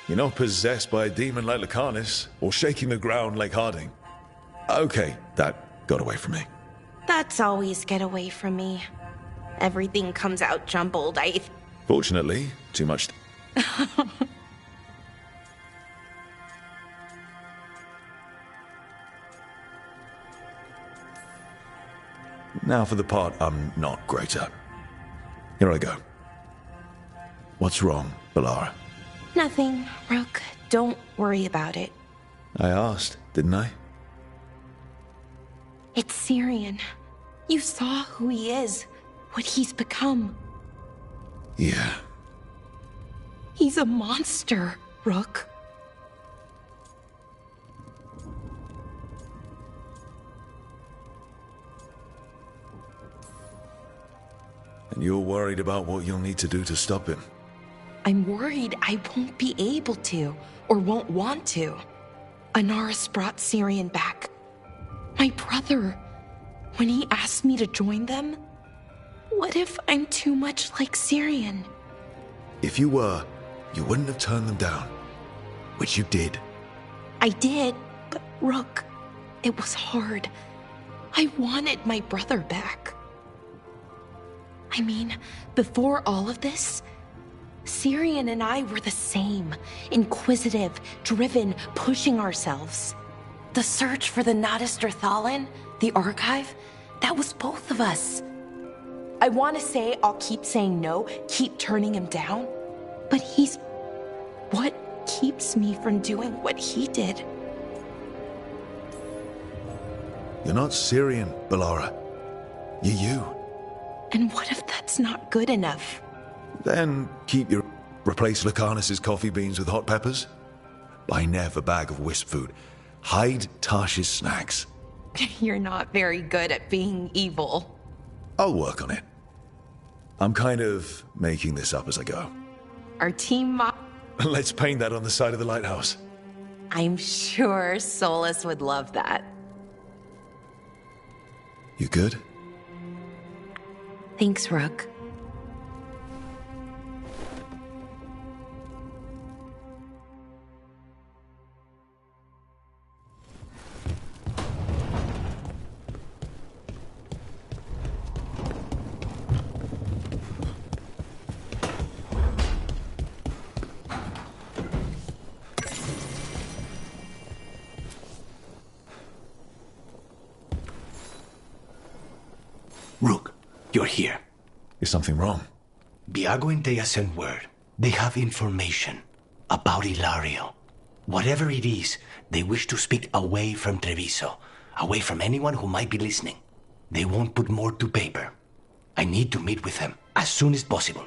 You're not possessed by a demon like Lucanus, or shaking the ground like Harding. Okay, that got away from me. That's always get away from me. Everything comes out jumbled. Fortunately, too much. Now for the part I'm not great at. Here I go. What's wrong, Balara? Nothing, Rook. Don't worry about it. I asked, didn't I? It's Syrian. You saw who he is, what he's become. Yeah. He's a monster, Rook. And you're worried about what you'll need to do to stop him? I'm worried I won't be able to, or won't want to. Anaris brought Syrian back. My brother. When he asked me to join them, what if I'm too much like Syrian? If you were, you wouldn't have turned them down. Which you did. I did, but Rook, it was hard. I wanted my brother back. I mean, before all of this, Syrian and I were the same. Inquisitive, driven, pushing ourselves. The search for the Nadister Thalin, the archive, that was both of us. I want to say I'll keep saying no, keep turning him down, but he's what keeps me from doing what he did. You're not Syrian, Balara. You're you. And what if that's not good enough? Then replace Lucanus's coffee beans with hot peppers. Buy Nev a bag of wisp food. Hide Tarsh's snacks. You're not very good at being evil. I'll work on it. I'm kind of making this up as I go. Our team Let's paint that on the side of the lighthouse. I'm sure Solus would love that. You good? Thanks, Rook. Rook, you're here. Is something wrong? Viago and Thea sent word. They have information about Ilario. Whatever it is, they wish to speak away from Treviso, away from anyone who might be listening. They won't put more to paper. I need to meet with them as soon as possible.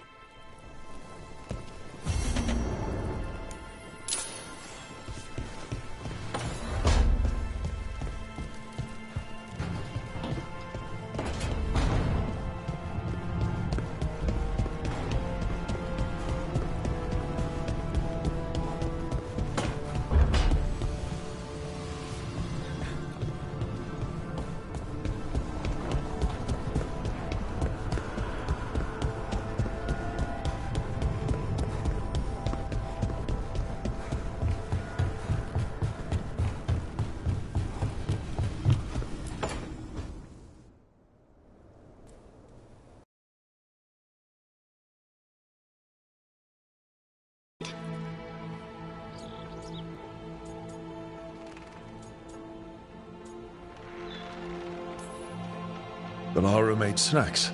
Balara made snacks.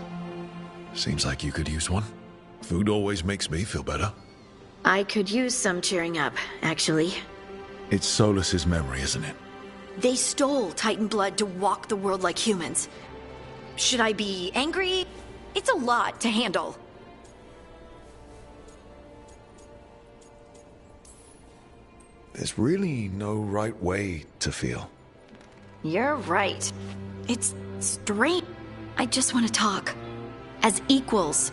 Seems like you could use one. Food always makes me feel better. I could use some cheering up, actually. It's Solus's memory, isn't it? They stole Titan blood to walk the world like humans. Should I be angry? It's a lot to handle. There's really no right way to feel. You're right. It's strange. I just want to talk. As equals.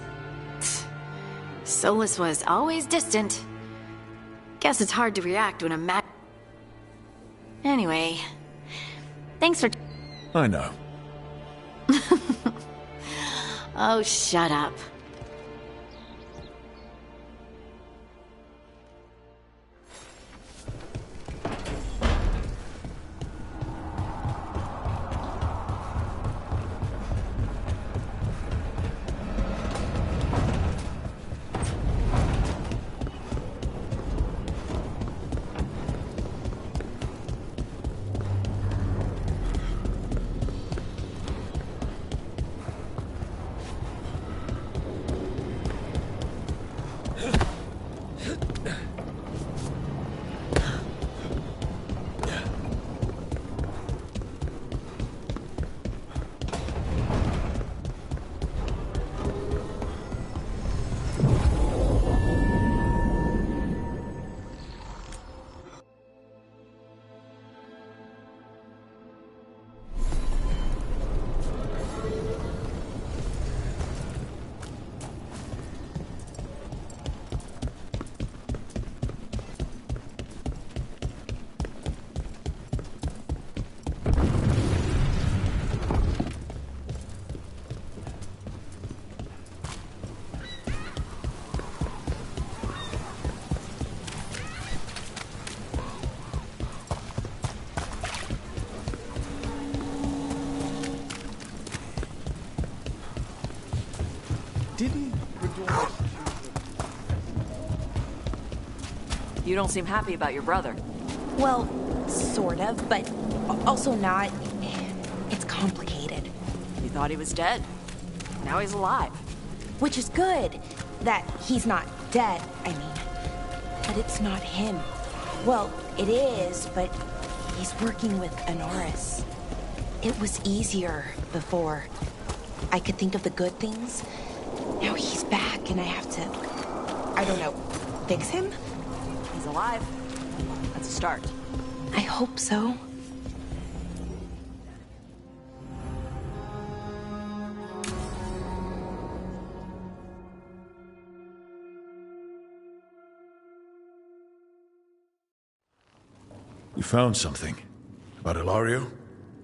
Solus was always distant. Guess it's hard to react when a Anyway, thanks for... I know. Oh, shut up. You don't seem happy about your brother. Well, sort of, but also not. It's complicated. You thought he was dead. Now he's alive. Which is good, that he's not dead, I mean. But it's not him. Well, it is, but he's working with Anaris. It was easier before. I could think of the good things. Now he's back and I have to, I don't know, fix him? He's alive. That's a start. I hope so. You found something? About Ilario?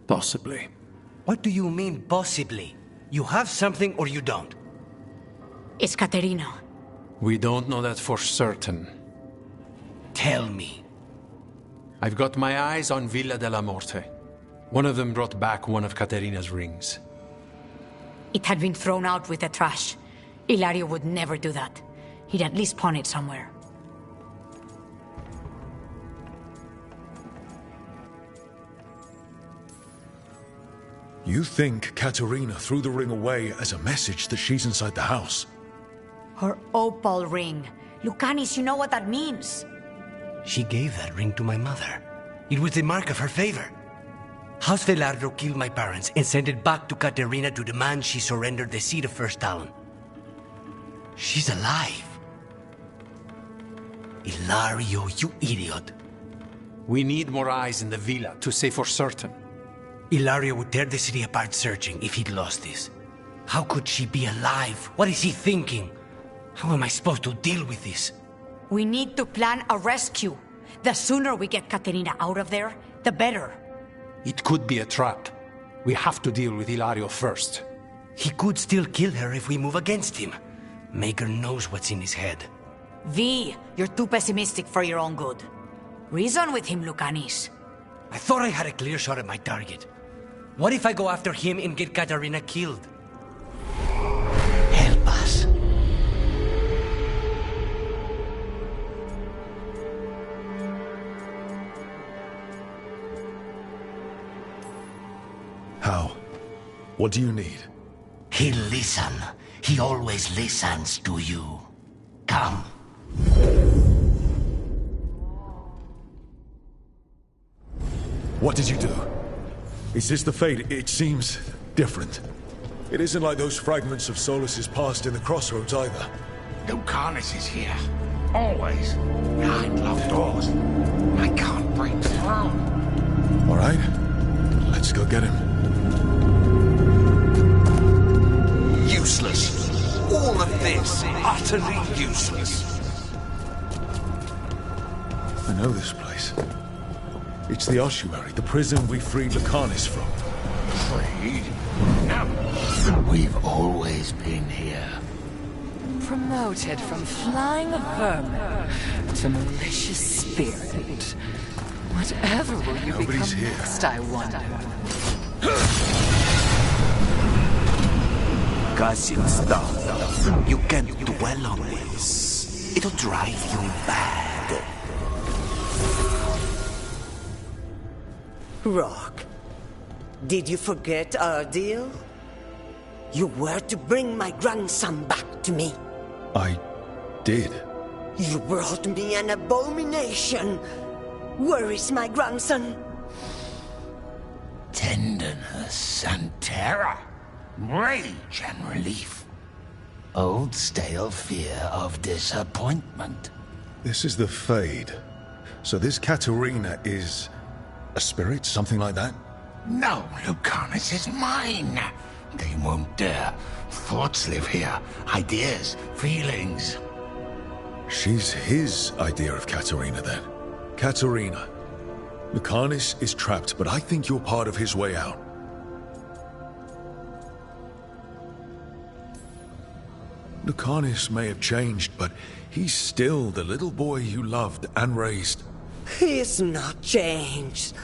Possibly. What do you mean, possibly? You have something or you don't? It's Caterina. We don't know that for certain. Tell me. I've got my eyes on Villa della Morte. One of them brought back one of Caterina's rings. It had been thrown out with the trash. Ilario would never do that. He'd at least pawn it somewhere. You think Caterina threw the ring away as a message that she's inside the house? Her opal ring. Lucanis, you know what that means. She gave that ring to my mother. It was the mark of her favor. House Veilguard killed my parents and sent it back to Caterina to demand she surrender the seat of First Talon. She's alive. Ilario, you idiot. We need more eyes in the villa to say for certain. Ilario would tear the city apart searching if he'd lost this. How could she be alive? What is he thinking? How am I supposed to deal with this? We need to plan a rescue. The sooner we get Caterina out of there, the better. It could be a trap. We have to deal with Ilario first. He could still kill her if we move against him. Maker knows what's in his head. V, you're too pessimistic for your own good. Reason with him, Lucanis. I thought I had a clear shot at my target. What if I go after him and get Caterina killed? Help us. How? What do you need? He'll listen. He always listens to you. Come. What did you do? Is this the fate? It seems different. It isn't like those fragments of Solus's past in the crossroads either. Lucanus is here. Always. Behind locked doors. I can't break through. All right. Let's go get him. Useless. All of this, utterly useless. I know this place. It's the ossuary, the prison we freed Lucanus from. Freed? No. We've always been here. Promoted from flying vermin to malicious spirit. Whatever will you Nobody's become here. next, I wonder? Gushing stuff. You can't dwell on this. It'll drive you mad. Rock, did you forget our deal? You were to bring my grandson back to me. I did. You brought me an abomination. Where is my grandson? Tenderness and terror. Rage and relief. Old stale fear of disappointment. This is the Fade. So this Katerina is a spirit, something like that? No, Lucanus is mine. They won't dare. Thoughts live here. Ideas, feelings. She's his idea of Katerina, then. Katerina. Lucanus is trapped, but I think you're part of his way out. Lucanus may have changed, but he's still the little boy you loved and raised. He's not changed.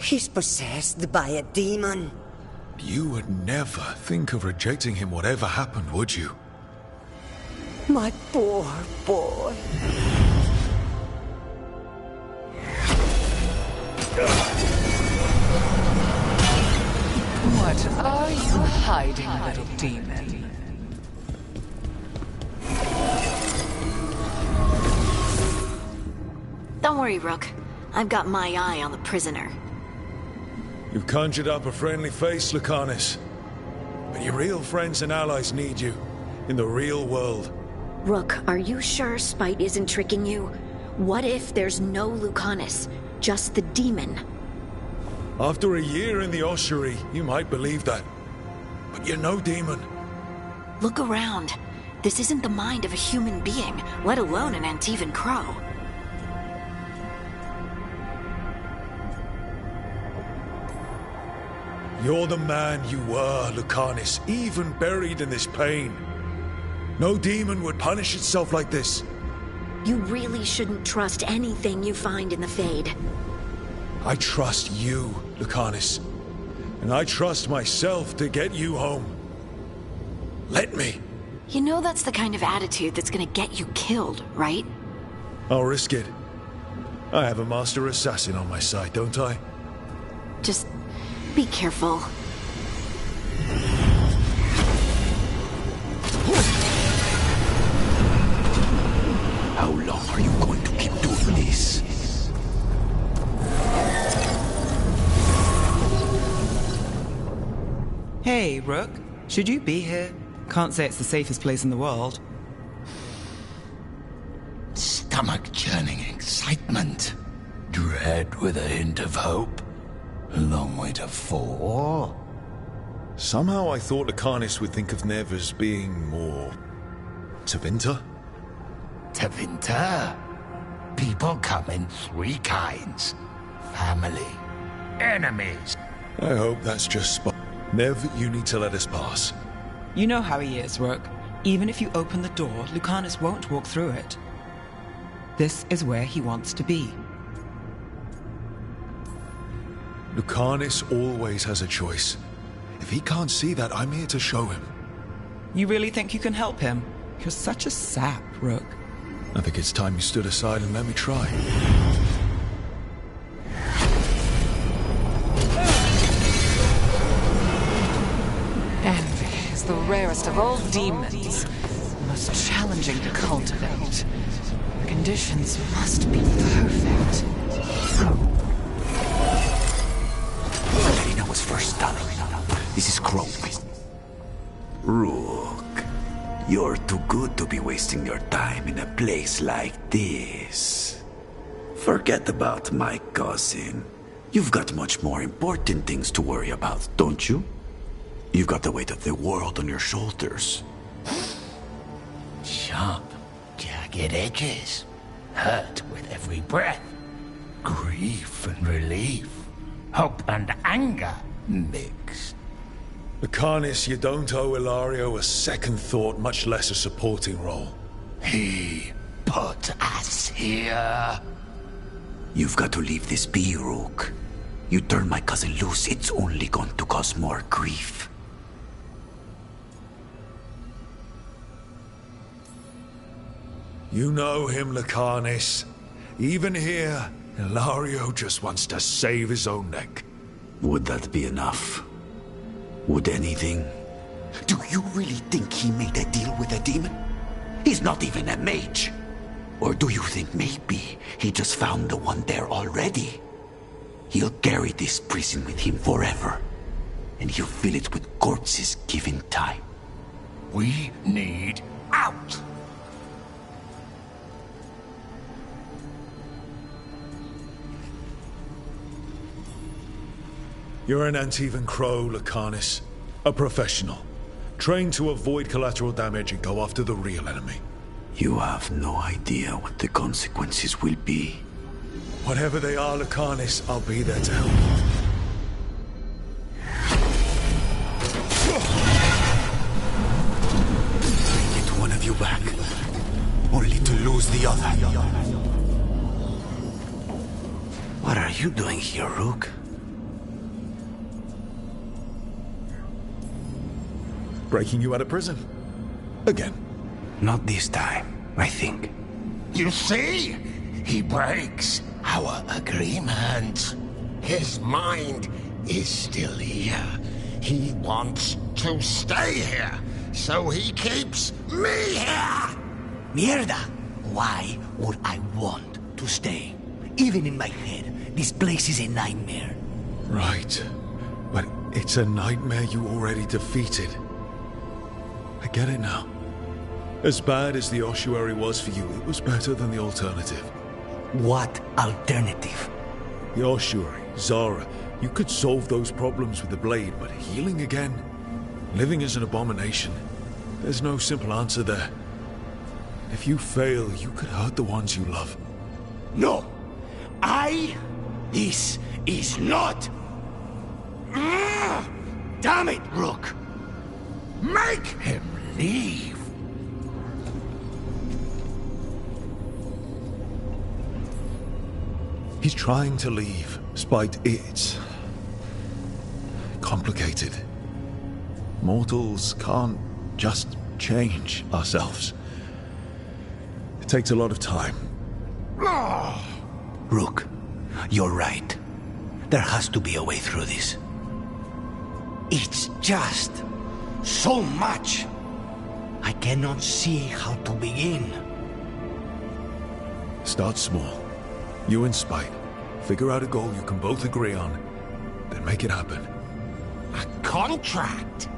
He's possessed by a demon. You would never think of rejecting him whatever happened, would you? My poor boy. What are you hiding, little demon? Don't worry, Rook. I've got my eye on the prisoner. You've conjured up a friendly face, Lucanus. But your real friends and allies need you. In the real world. Rook, are you sure Spite isn't tricking you? What if there's no Lucanus, just the demon? After a year in the ossuary, you might believe that. But you're no demon. Look around. This isn't the mind of a human being, let alone an Antivan crow. You're the man you were, Lucanus, even buried in this pain. No demon would punish itself like this. You really shouldn't trust anything you find in the Fade. I trust you, Lucanus. And I trust myself to get you home. Let me. You know that's the kind of attitude that's gonna get you killed, right? I'll risk it. I have a master assassin on my side, don't I? Just be careful. How long are you going to keep doing this? Hey, Rook. Should you be here? Can't say it's the safest place in the world. Stomach-churning excitement. Dread with a hint of hope. Long way to fall. Somehow I thought Lucanus would think of Nev as being more... Tevinter? Tevinter? People come in three kinds. Family. Enemies. I hope that's just spot. Nev, you need to let us pass. You know how he is, Rook. Even if you open the door, Lucanus won't walk through it. This is where he wants to be. Lucanus always has a choice. If he can't see that, I'm here to show him. You really think you can help him? You're such a sap, Rook. I think it's time you stood aside and let me try. Envy is the rarest of all demons. Most challenging to cultivate. The conditions must be perfect. Katarina was first stunning. This is Crow. Rook, you're too good to be wasting your time in a place like this. Forget about my cousin. You've got much more important things to worry about, don't you? You've got the weight of the world on your shoulders. Sharp, jagged edges. Hurt with every breath. Grief and relief. Hope and anger mixed. Lucanus, you don't owe Ilario a second thought, much less a supporting role. He put us here. You've got to leave this be, Rook. You turn my cousin loose, it's only going to cause more grief. You know him, Lucanus. Even here, Ilario just wants to save his own neck. Would that be enough? Would anything? Do you really think he made a deal with a demon? He's not even a mage. Or do you think maybe he just found the one there already? He'll carry this prison with him forever. And he'll fill it with corpses given time. We need out! You're an Antivan Crow, Lucanus. A professional. Trained to avoid collateral damage and go after the real enemy. You have no idea what the consequences will be. Whatever they are, Lucanus, I'll be there to help. Get one of you back, only to lose the other. What are you doing here, Rook? Breaking you out of prison. Again. Not this time, I think. You see? He breaks our agreement. His mind is still here. He wants to stay here, so he keeps me here! Mierda! Why would I want to stay? Even in my head, this place is a nightmare. Right. But it's a nightmare you already defeated. I get it now. As bad as the ossuary was for you, it was better than the alternative. What alternative? The ossuary, Zara. You could solve those problems with the blade, but healing again? Living is an abomination. There's no simple answer there. If you fail, you could hurt the ones you love. No! This is not... Damn it, Rook! Make him leave! He's trying to leave, despite it's complicated. Mortals can't just change ourselves. It takes a lot of time. Rook, you're right. There has to be a way through this. It's just so much. I cannot see how to begin. Start small. You and Spite. Figure out a goal you can both agree on, then make it happen. A contract?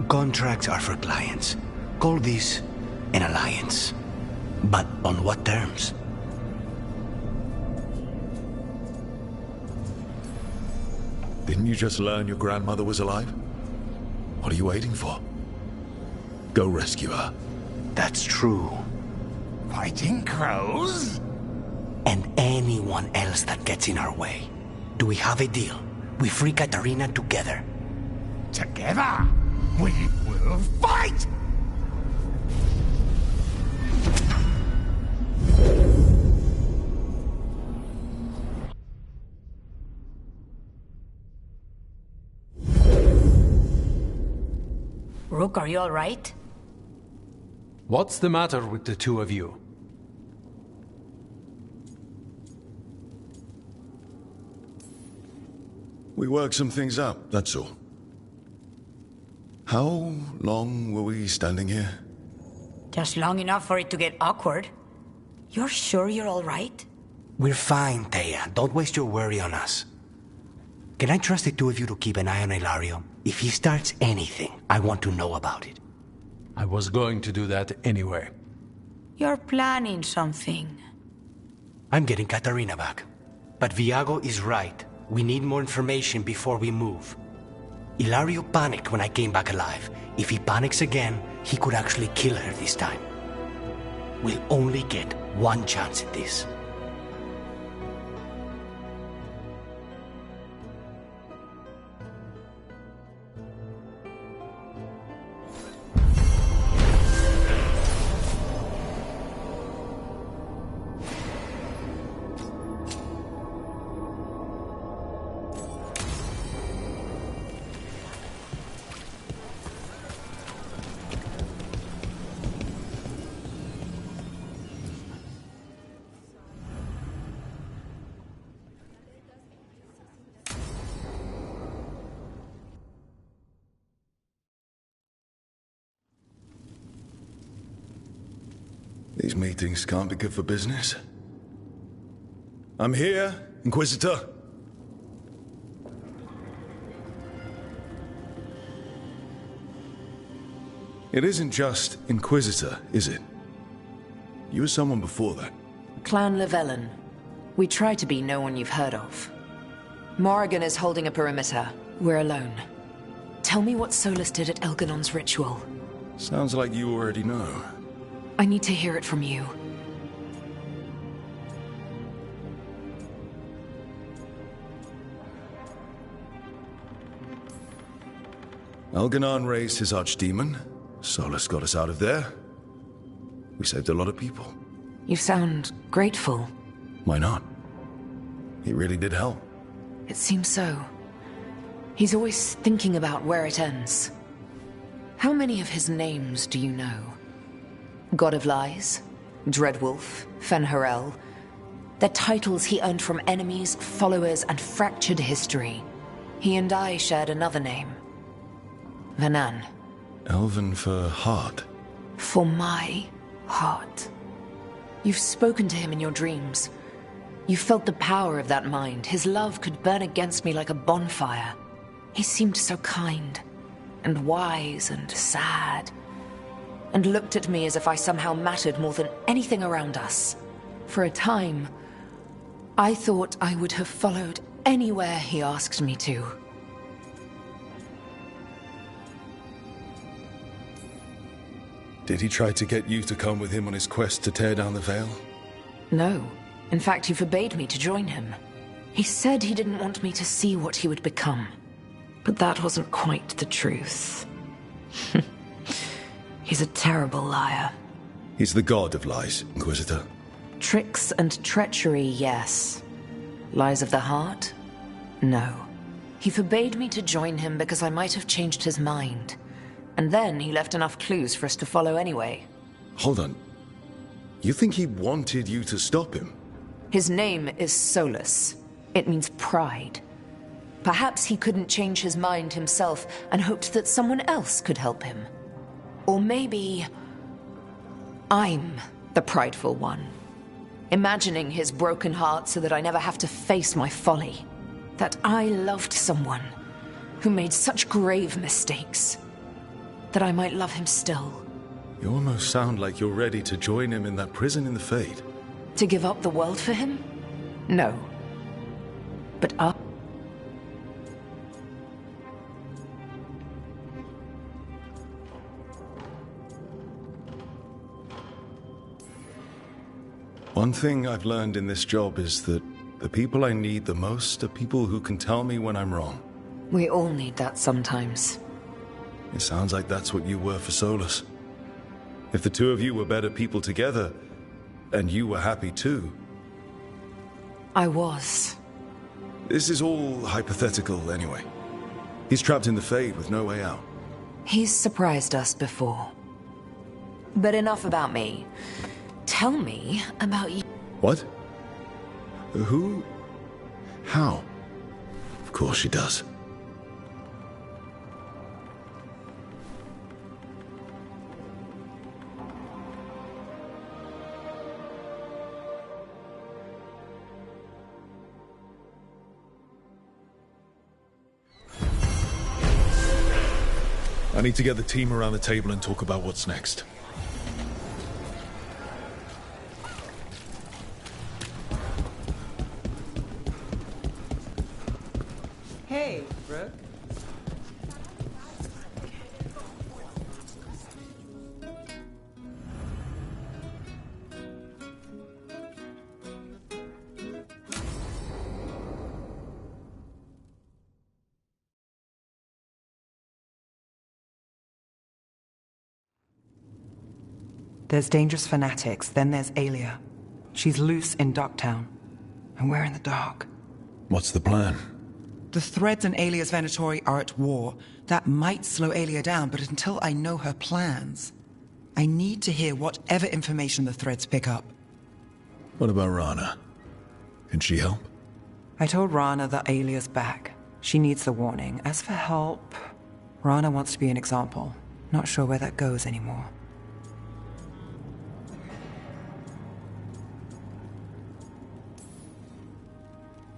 Contracts are for clients. Call this an alliance. But on what terms? Didn't you just learn your grandmother was alive? What are you waiting for? Go rescue her. That's true. Fighting crows? And anyone else that gets in our way. Do we have a deal? We free Katarina together. Together? We will fight! Rook, are you all right? What's the matter with the two of you? We worked some things out, that's all. How long were we standing here? Just long enough for it to get awkward. You're sure you're all right? We're fine, Thea. Don't waste your worry on us. Can I trust the two of you to keep an eye on Ilario? If he starts anything, I want to know about it. I was going to do that anyway. You're planning something. I'm getting Katarina back. But Viago is right. We need more information before we move. Ilario panicked when I came back alive. If he panics again, he could actually kill her this time. We'll only get one chance at this. These meetings can't be good for business. I'm here, Inquisitor. It isn't just Inquisitor, is it? You were someone before that. Clan Llewellyn. We try to be no one you've heard of. Morrigan is holding a perimeter. We're alone. Tell me what Solus did at Elganon's ritual. Sounds like you already know. I need to hear it from you. Elganon raised his archdemon. Solus got us out of there. We saved a lot of people. You sound grateful. Why not? He really did help. It seems so. He's always thinking about where it ends. How many of his names do you know? God of Lies, Dreadwolf, Fen'Harel. They're titles he earned from enemies, followers, and fractured history. He and I shared another name. Vanan. Elven for heart. For my heart. You've spoken to him in your dreams. You felt the power of that mind. His love could burn against me like a bonfire. He seemed so kind, and wise, and sad, and looked at me as if I somehow mattered more than anything around us. For a time, I thought I would have followed anywhere he asked me to. Did he try to get you to come with him on his quest to tear down the Veil? No. In fact, he forbade me to join him. He said he didn't want me to see what he would become. But that wasn't quite the truth. He's a terrible liar. He's the god of lies, Inquisitor. Tricks and treachery, yes. Lies of the heart? No. He forbade me to join him because I might have changed his mind. And then he left enough clues for us to follow anyway. Hold on. You think he wanted you to stop him? His name is Solus. It means pride. Perhaps he couldn't change his mind himself and hoped that someone else could help him. Or maybe I'm the prideful one, imagining his broken heart so that I never have to face my folly. That I loved someone who made such grave mistakes, that I might love him still. You almost sound like you're ready to join him in that prison in the Fade. To give up the world for him? No. But One thing I've learned in this job is that the people I need the most are people who can tell me when I'm wrong. We all need that sometimes. It sounds like that's what you were for Solus. If the two of you were better people together, and you were happy too. I was. This is all hypothetical anyway. He's trapped in the Fade with no way out. He's surprised us before. But enough about me. Tell me about you. What? Who? How? Of course she does. I need to get the team around the table and talk about what's next. Hey, Brooke. There's dangerous fanatics, then there's Aelia. She's loose in Docktown, and we're in the dark. What's the plan? The threads in Aelia's Venatori are at war. That might slow Aelia down, but until I know her plans, I need to hear whatever information the threads pick up. What about Rana? Can she help? I told Rana that Aelia's back. She needs the warning. As for help, Rana wants to be an example. Not sure where that goes anymore.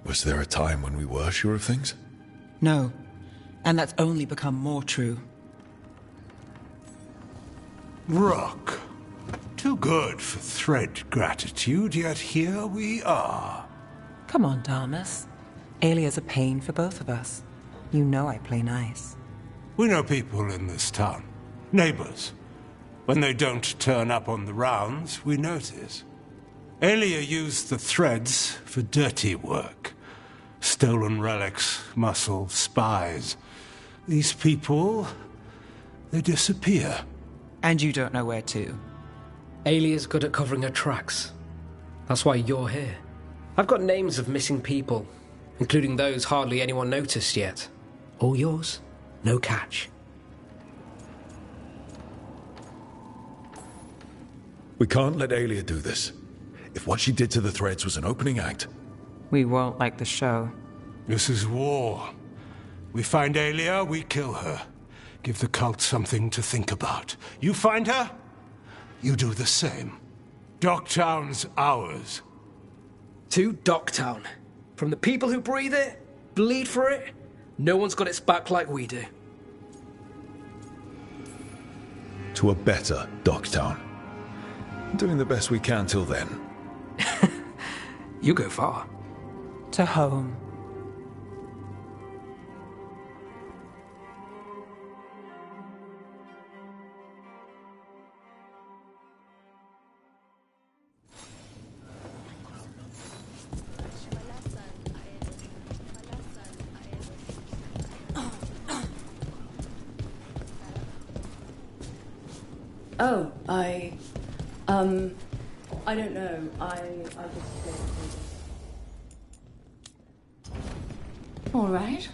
Was there a time when we were sure of things? No. And that's only become more true. Rook. Too good for thread gratitude, yet here we are. Come on, Thomas. Aelia's a pain for both of us. You know I play nice. We know people in this town. Neighbors. When they don't turn up on the rounds, we notice. Aelia used the threads for dirty work. Stolen relics, muscle, spies. These people, they disappear. And you don't know where to. Aelia's good at covering her tracks. That's why you're here. I've got names of missing people, including those hardly anyone noticed yet. All yours, no catch. We can't let Aelia do this. If what she did to the threads was an opening act... We won't like the show. This is war. We find Aelia, we kill her. Give the cult something to think about. You find her, you do the same. Docktown's ours. To Docktown. From the people who breathe it, bleed for it, no one's got its back like we do. To a better Docktown. Doing the best we can till then. You go far. To home. Oh, I don't know. I just... All right.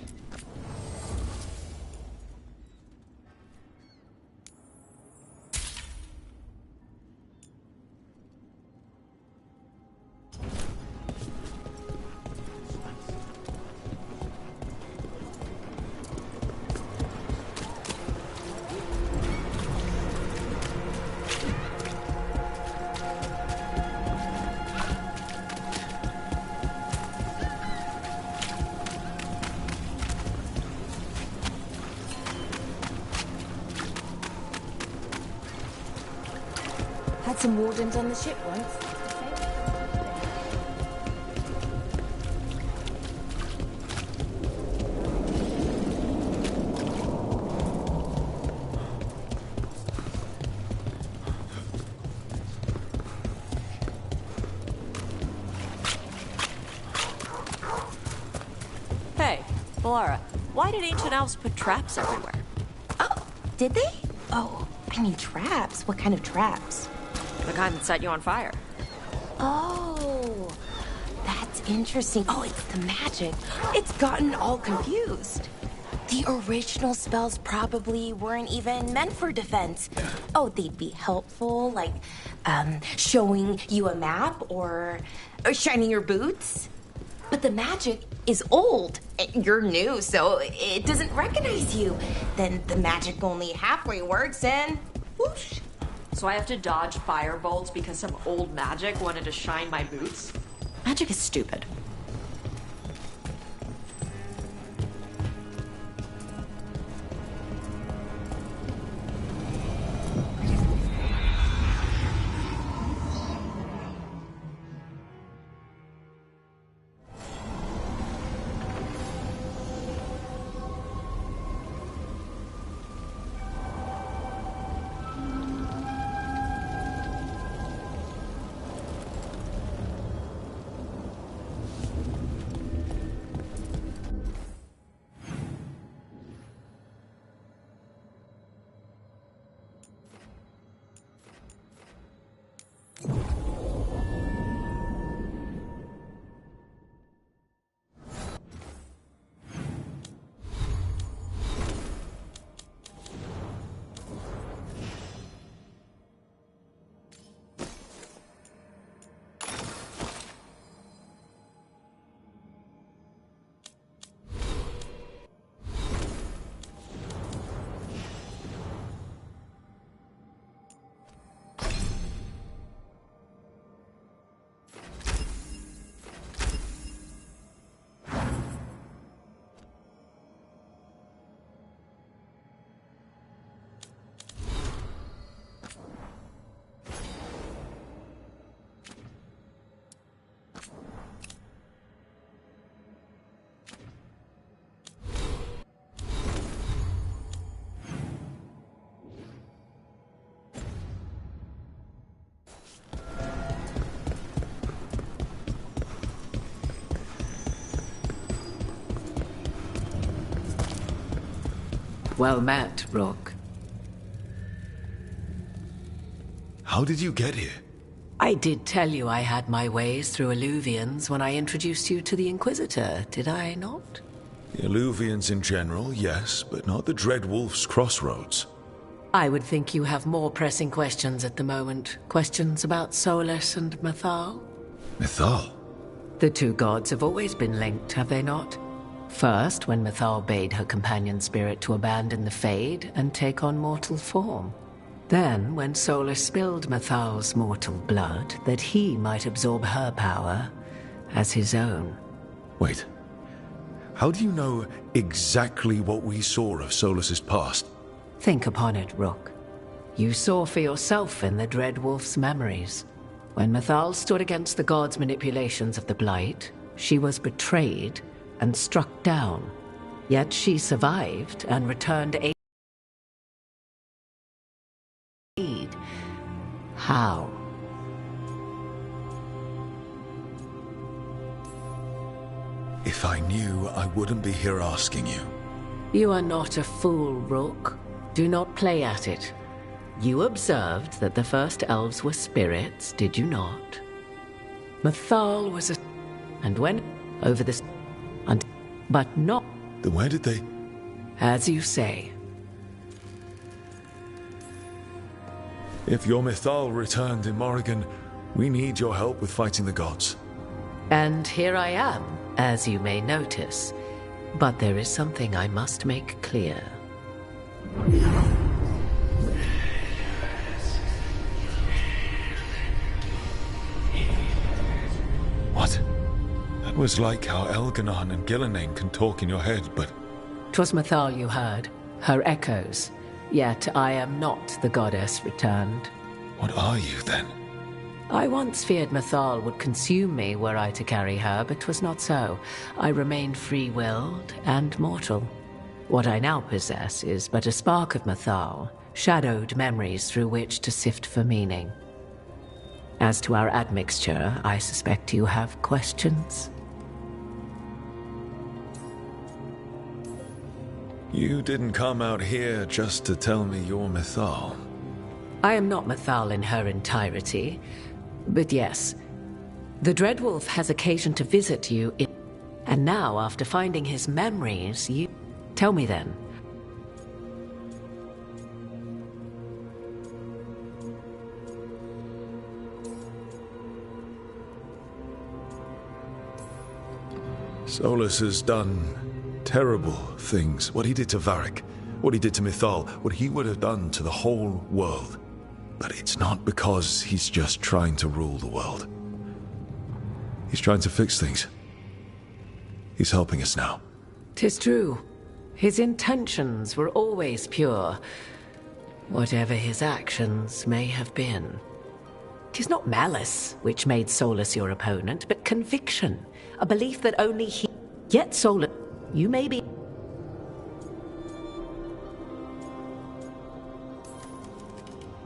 Had some wardens on the ship once. Hey, Valara, why did ancient elves put traps everywhere? Oh, did they? Oh, I mean traps. What kind of traps? The kind that set you on fire. Oh, that's interesting. Oh, it's the magic. It's gotten all confused. The original spells probably weren't even meant for defense. Oh, they'd be helpful, like showing you a map or shining your boots. But the magic is old. You're new, so it doesn't recognize you. Then the magic only halfway works and whoosh. So I have to dodge fire bolts because some old magic wanted to shine my boots? Magic is stupid. Well met, Rook. How did you get here? I did tell you I had my ways through Illuvians when I introduced you to the Inquisitor, did I not? The Illuvians in general, yes, but not the Dread Wolf's crossroads. I would think you have more pressing questions at the moment. Questions about Solus and Mythal? Mythal? The two gods have always been linked, have they not? First, when Mythal bade her companion spirit to abandon the Fade and take on mortal form. Then, when Solus spilled Mythal's mortal blood, that he might absorb her power as his own. Wait. How do you know exactly what we saw of Solus's past? Think upon it, Rook. You saw for yourself in the Dread Wolf's memories. When Mythal stood against the gods' manipulations of the Blight, she was betrayed and struck down. Yet she survived and returned aid. How? If I knew, I wouldn't be here asking you. You are not a fool, Rook. Do not play at it. You observed that the first elves were spirits, did you not? Mythal was a... and went over this... and... but not... Then where did they... As you say. If your Mythal returned in Morrigan, we need your help with fighting the gods. And here I am, as you may notice. But there is something I must make clear. What? That was like how Elganon and Gillenane can talk in your head, but... 'Twas Mythal you heard, her echoes. Yet I am not the goddess returned. What are you, then? I once feared Mythal would consume me were I to carry her, but 'twas not so. I remain free-willed and mortal. What I now possess is but a spark of Mythal, shadowed memories through which to sift for meaning. As to our admixture, I suspect you have questions. You didn't come out here just to tell me you're Mythal. I am not Mythal in her entirety, but yes, the Dreadwolf has occasion to visit you in... And now, after finding his memories, you... Tell me then. Solus has done terrible things. What he did to Varric, what he did to Mythal, what he would have done to the whole world. But it's not because he's just trying to rule the world. He's trying to fix things. He's helping us now. 'Tis true. His intentions were always pure, whatever his actions may have been. 'Tis not malice which made Solus your opponent, but conviction, a belief that only he... Yet Solus, you may be...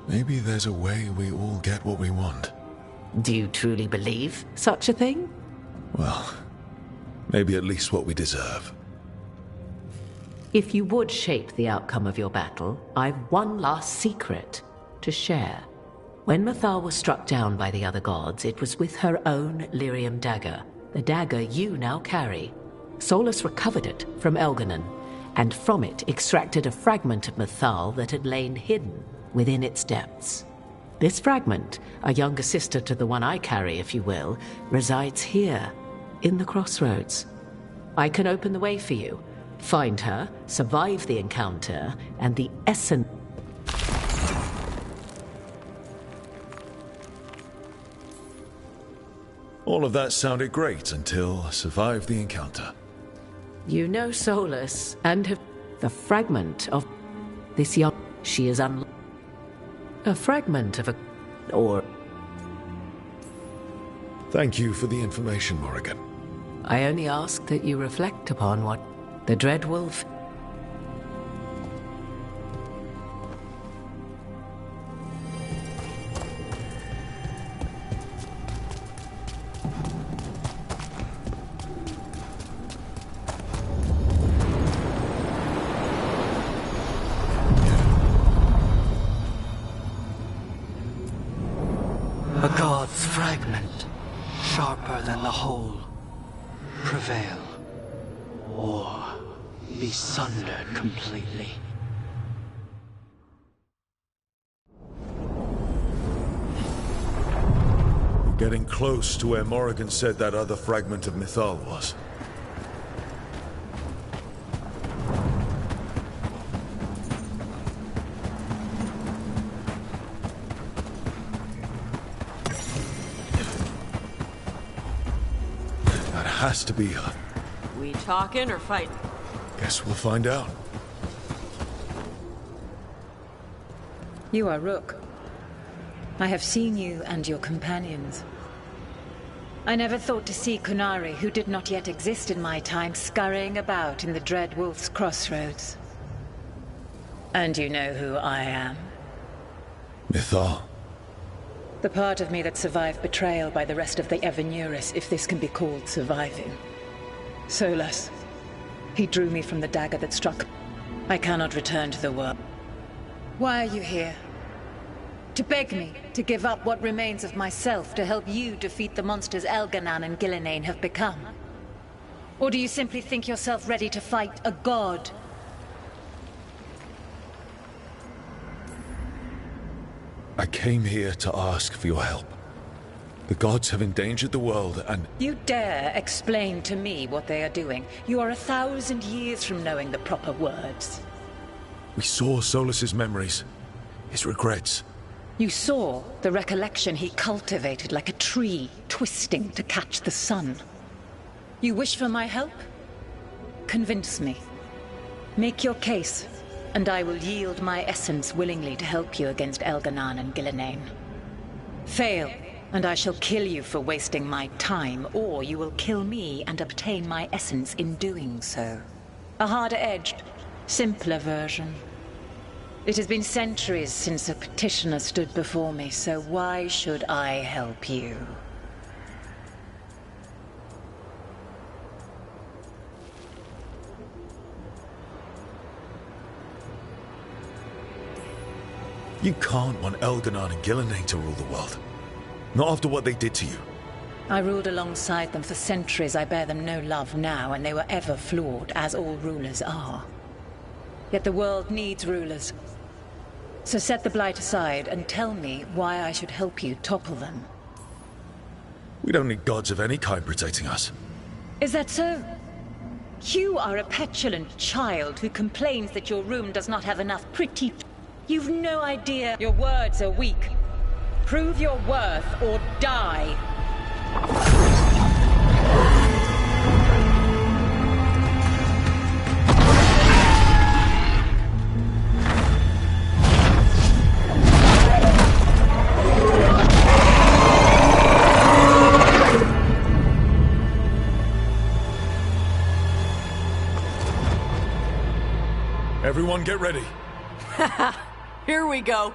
Maybe there's a way we all get what we want. Do you truly believe such a thing? Well, maybe at least what we deserve. If you would shape the outcome of your battle, I've one last secret to share. When Mythal was struck down by the other gods, it was with her own lyrium dagger, the dagger you now carry. Solus recovered it from Elganon, and from it extracted a fragment of Mythal that had lain hidden within its depths. This fragment, a younger sister to the one I carry, if you will, resides here, in the crossroads. I can open the way for you, find her, survive the encounter, and the essence... All of that sounded great until survive the encounter. You know Solus, and have... The fragment of... This young... She is a fragment of a... or... Thank you for the information, Morrigan. I only ask that you reflect upon what the Dreadwolf... A god's fragment, sharper than the whole. Prevail, or be sundered completely. We're getting close to where Morrigan said that other fragment of Mythal was. Has to be her. We talking or fighting? Guess we'll find out. You are Rook. I have seen you and your companions. I never thought to see Kunari, who did not yet exist in my time, scurrying about in the Dread Wolf's crossroads. And you know who I am? Mythal. The part of me that survived betrayal by the rest of the Evanuris, if this can be called surviving. Solas. He drew me from the dagger that struck. I cannot return to the world. Why are you here? To beg me to give up what remains of myself to help you defeat the monsters Elganan and Gillenane have become? Or do you simply think yourself ready to fight a god? I came here to ask for your help. The gods have endangered the world and... You dare explain to me what they are doing? You are 1,000 years from knowing the proper words. We saw Solas's memories, his regrets. You saw the recollection he cultivated like a tree, twisting to catch the sun. You wish for my help? Convince me. Make your case. And I will yield my essence willingly to help you against Elganan and Gillenane. Fail, and I shall kill you for wasting my time, or you will kill me and obtain my essence in doing so. A harder-edged, simpler version. It has been centuries since a petitioner stood before me, so why should I help you? You can't want Elganan and Gillenane to rule the world. Not after what they did to you. I ruled alongside them for centuries. I bear them no love now, and they were ever flawed, as all rulers are. Yet the world needs rulers. So set the Blight aside and tell me why I should help you topple them. We don't need gods of any kind protecting us. Is that so? You are a petulant child who complains that your room does not have enough pretty... You've no idea. Your words are weak. Prove your worth or die. Everyone get ready. Here we go.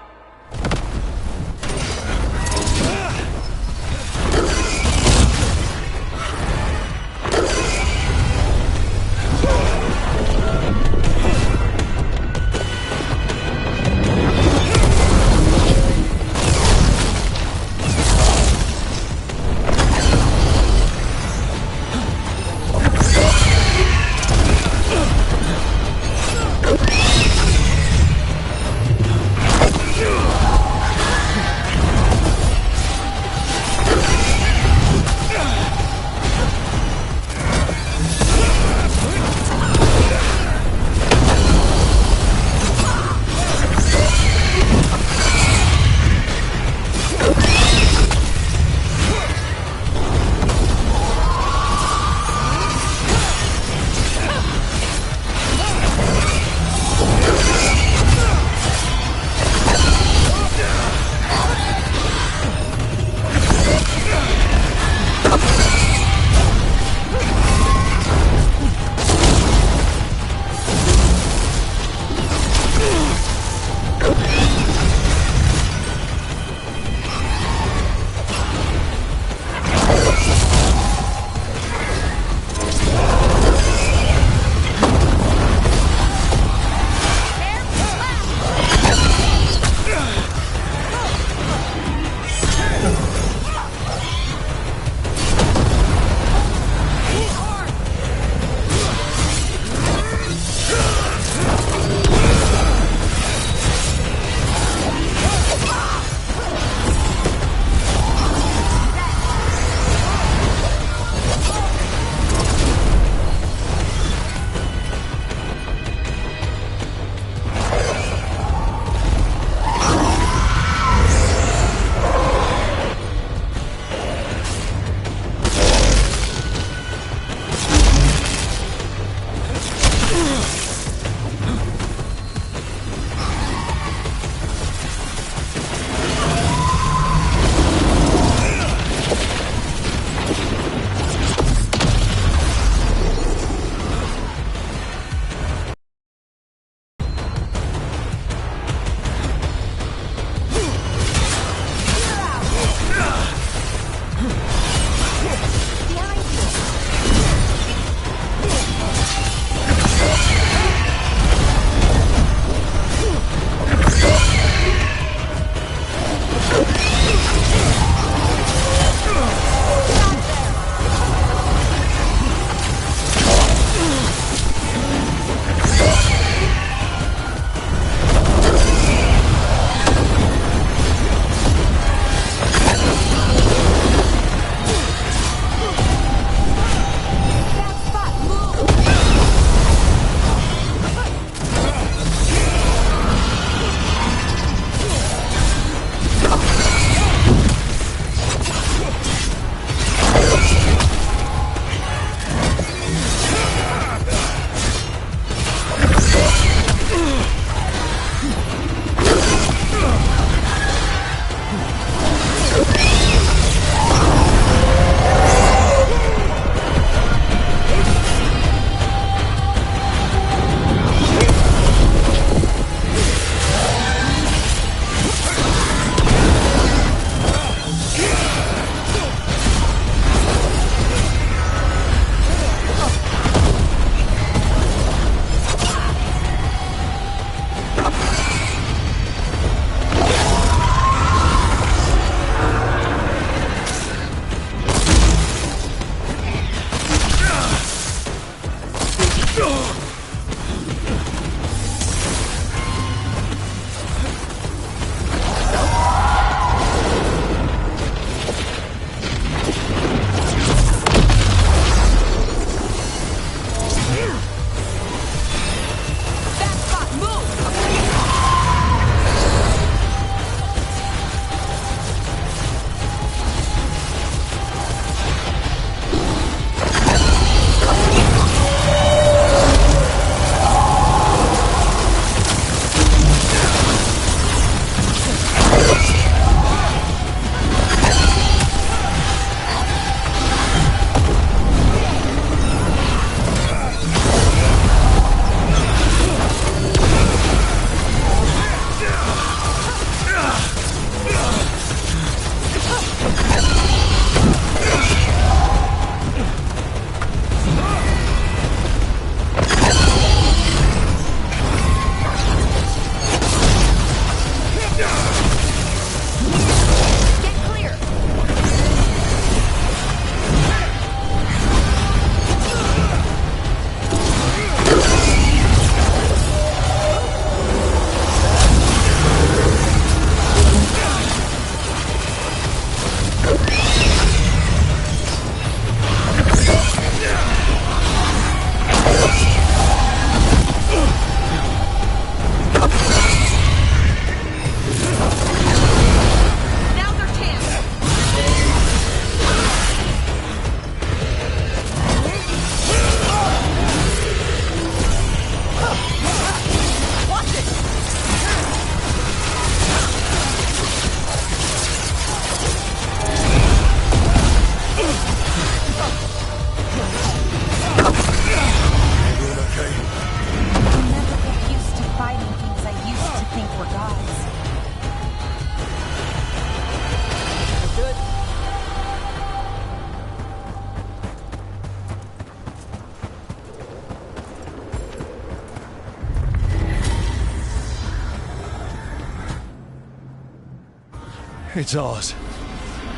It's ours.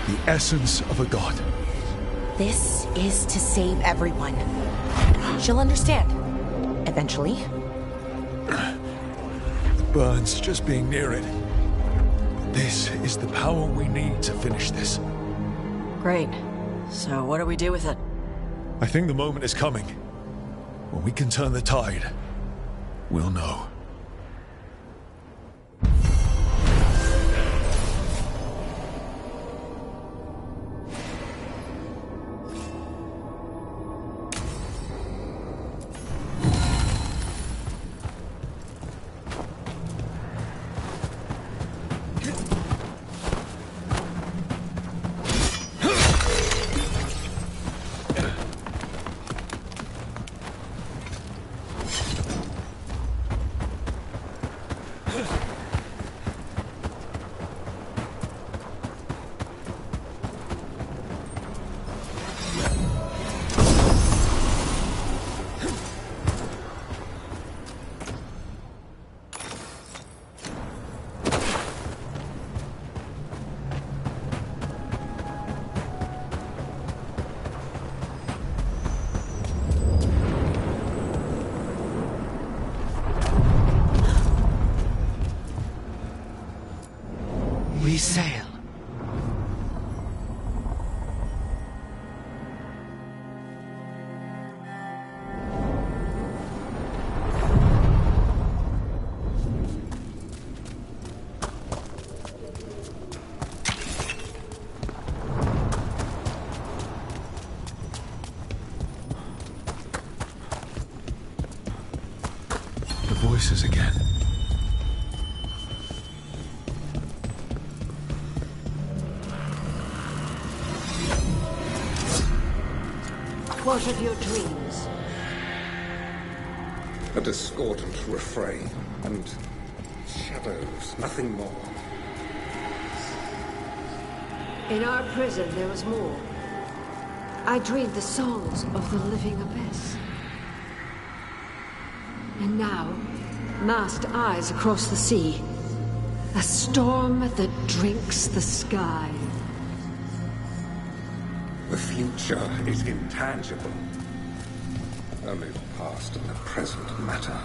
The essence of a god. This is to save everyone. She'll understand. Eventually. The burns just being near it. This is the power we need to finish this. Great. So what do we do with it? I think the moment is coming. When we can turn the tide, we'll know. We sail. The voices again. What of your dreams? A discordant refrain and shadows, nothing more. In our prison, there was more. I dreamed the songs of the living abyss. And now, masked eyes across the sea. A storm that drinks the sky. The future is intangible. Only the past and the present matter.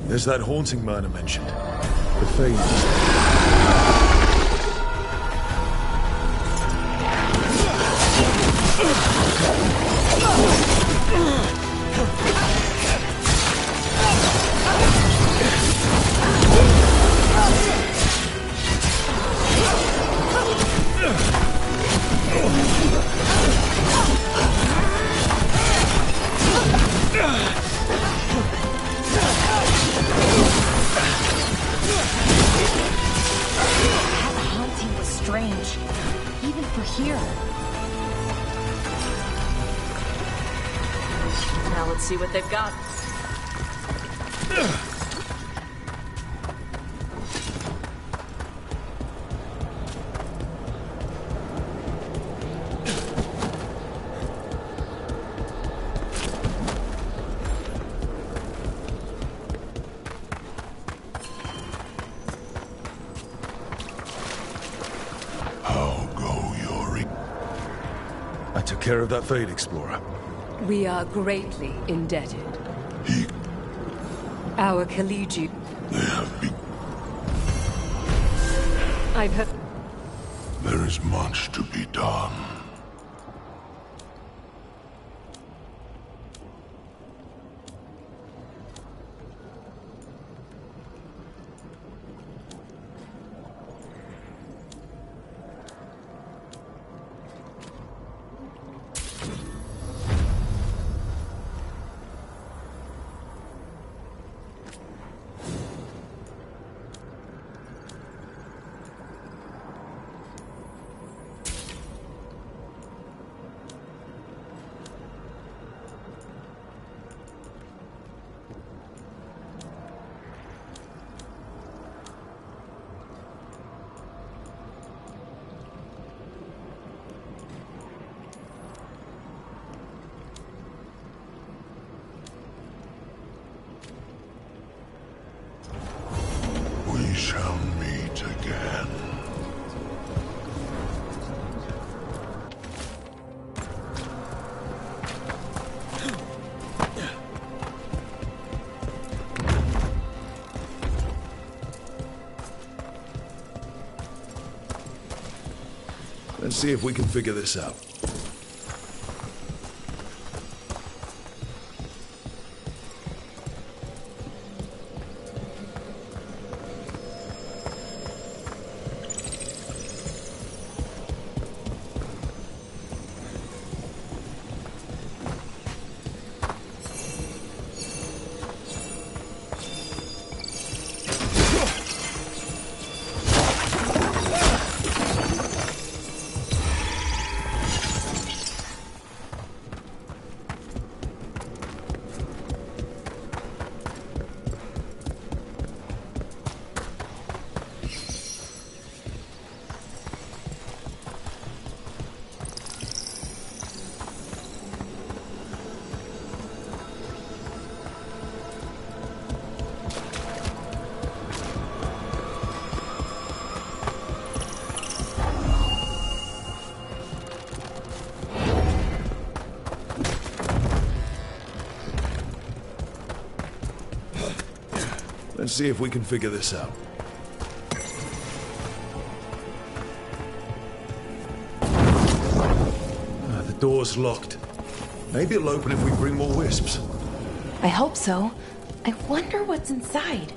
There's that haunting murder mentioned. The Fade. Now let's see what they've got. How go, Yori? I took care of that Fade Explorer. We are greatly indebted. Our collegiate... They have been... I've heard... There is much to be done. We shall meet again. Let's see if we can figure this out. Let's see if we can figure this out. The door's locked. Maybe it'll open if we bring more wisps. I hope so. I wonder what's inside.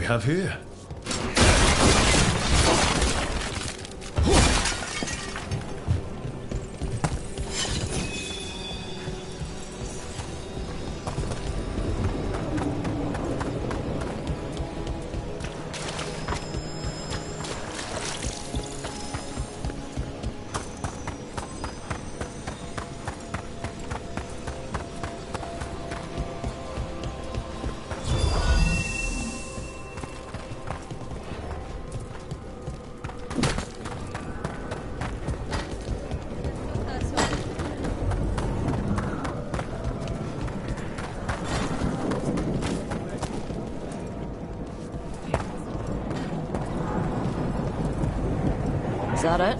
we have here? Is that it?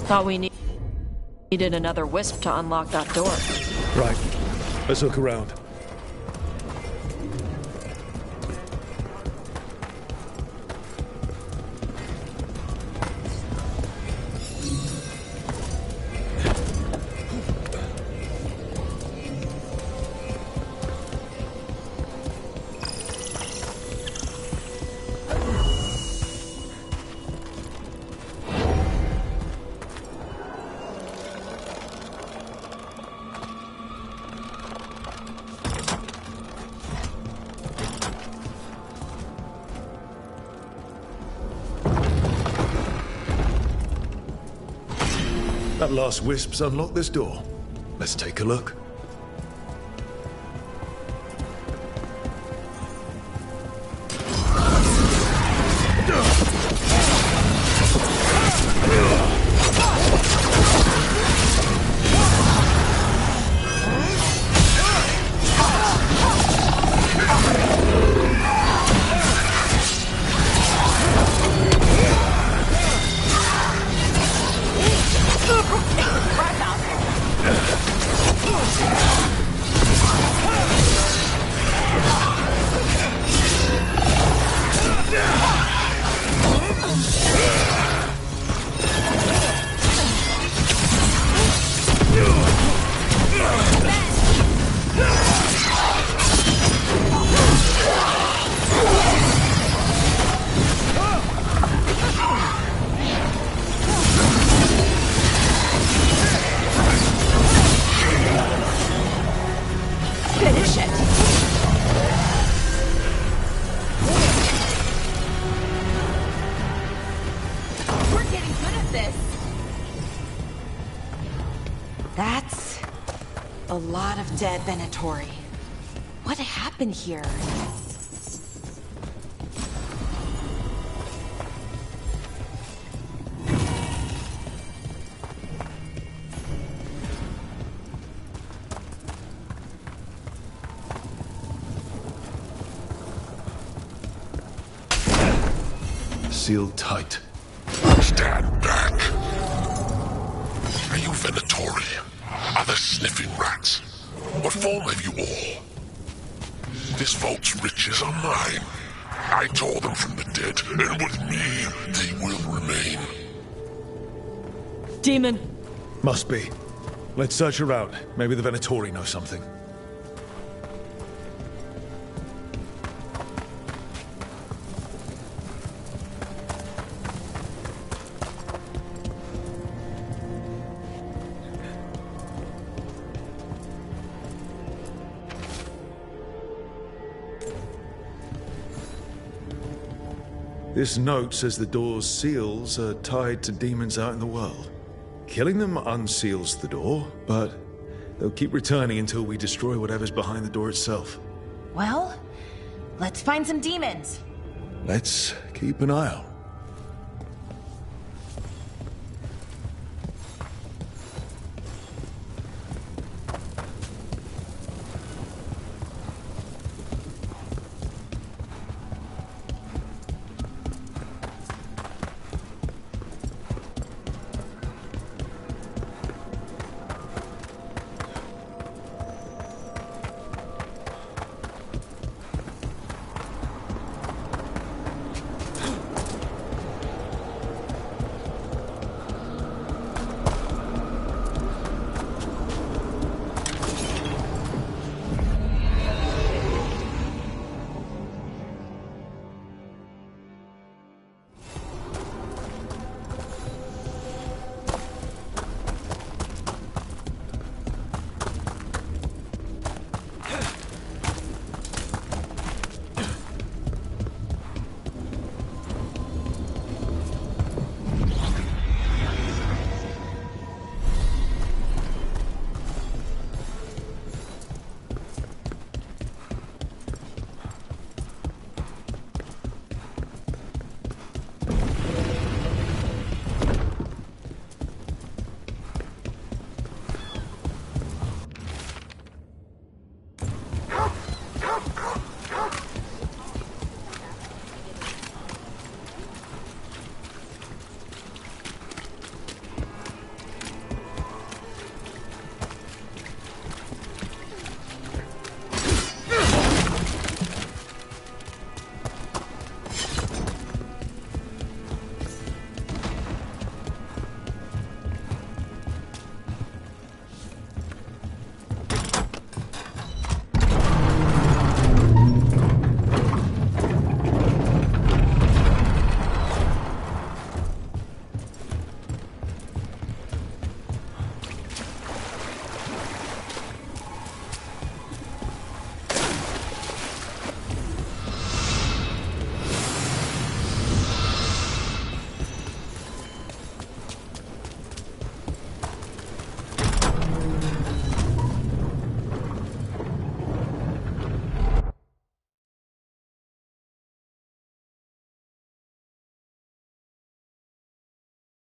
Thought we needed another wisp to unlock that door. Right. Let's look around. That last wisp's unlocked this door. Let's take a look. That's a lot of dead Venatori. What happened here? Sealed tight. Stand back. Are you Venatori? Are there sniffing rats? What form have you all? This vault's riches are mine. I tore them from the dead, and with me, they will remain. Demon. Must be. Let's search around. Maybe the Venatori know something. This note says the door's seals are tied to demons out in the world. Killing them unseals the door, but they'll keep returning until we destroy whatever's behind the door itself. Well, let's find some demons. Let's keep an eye out.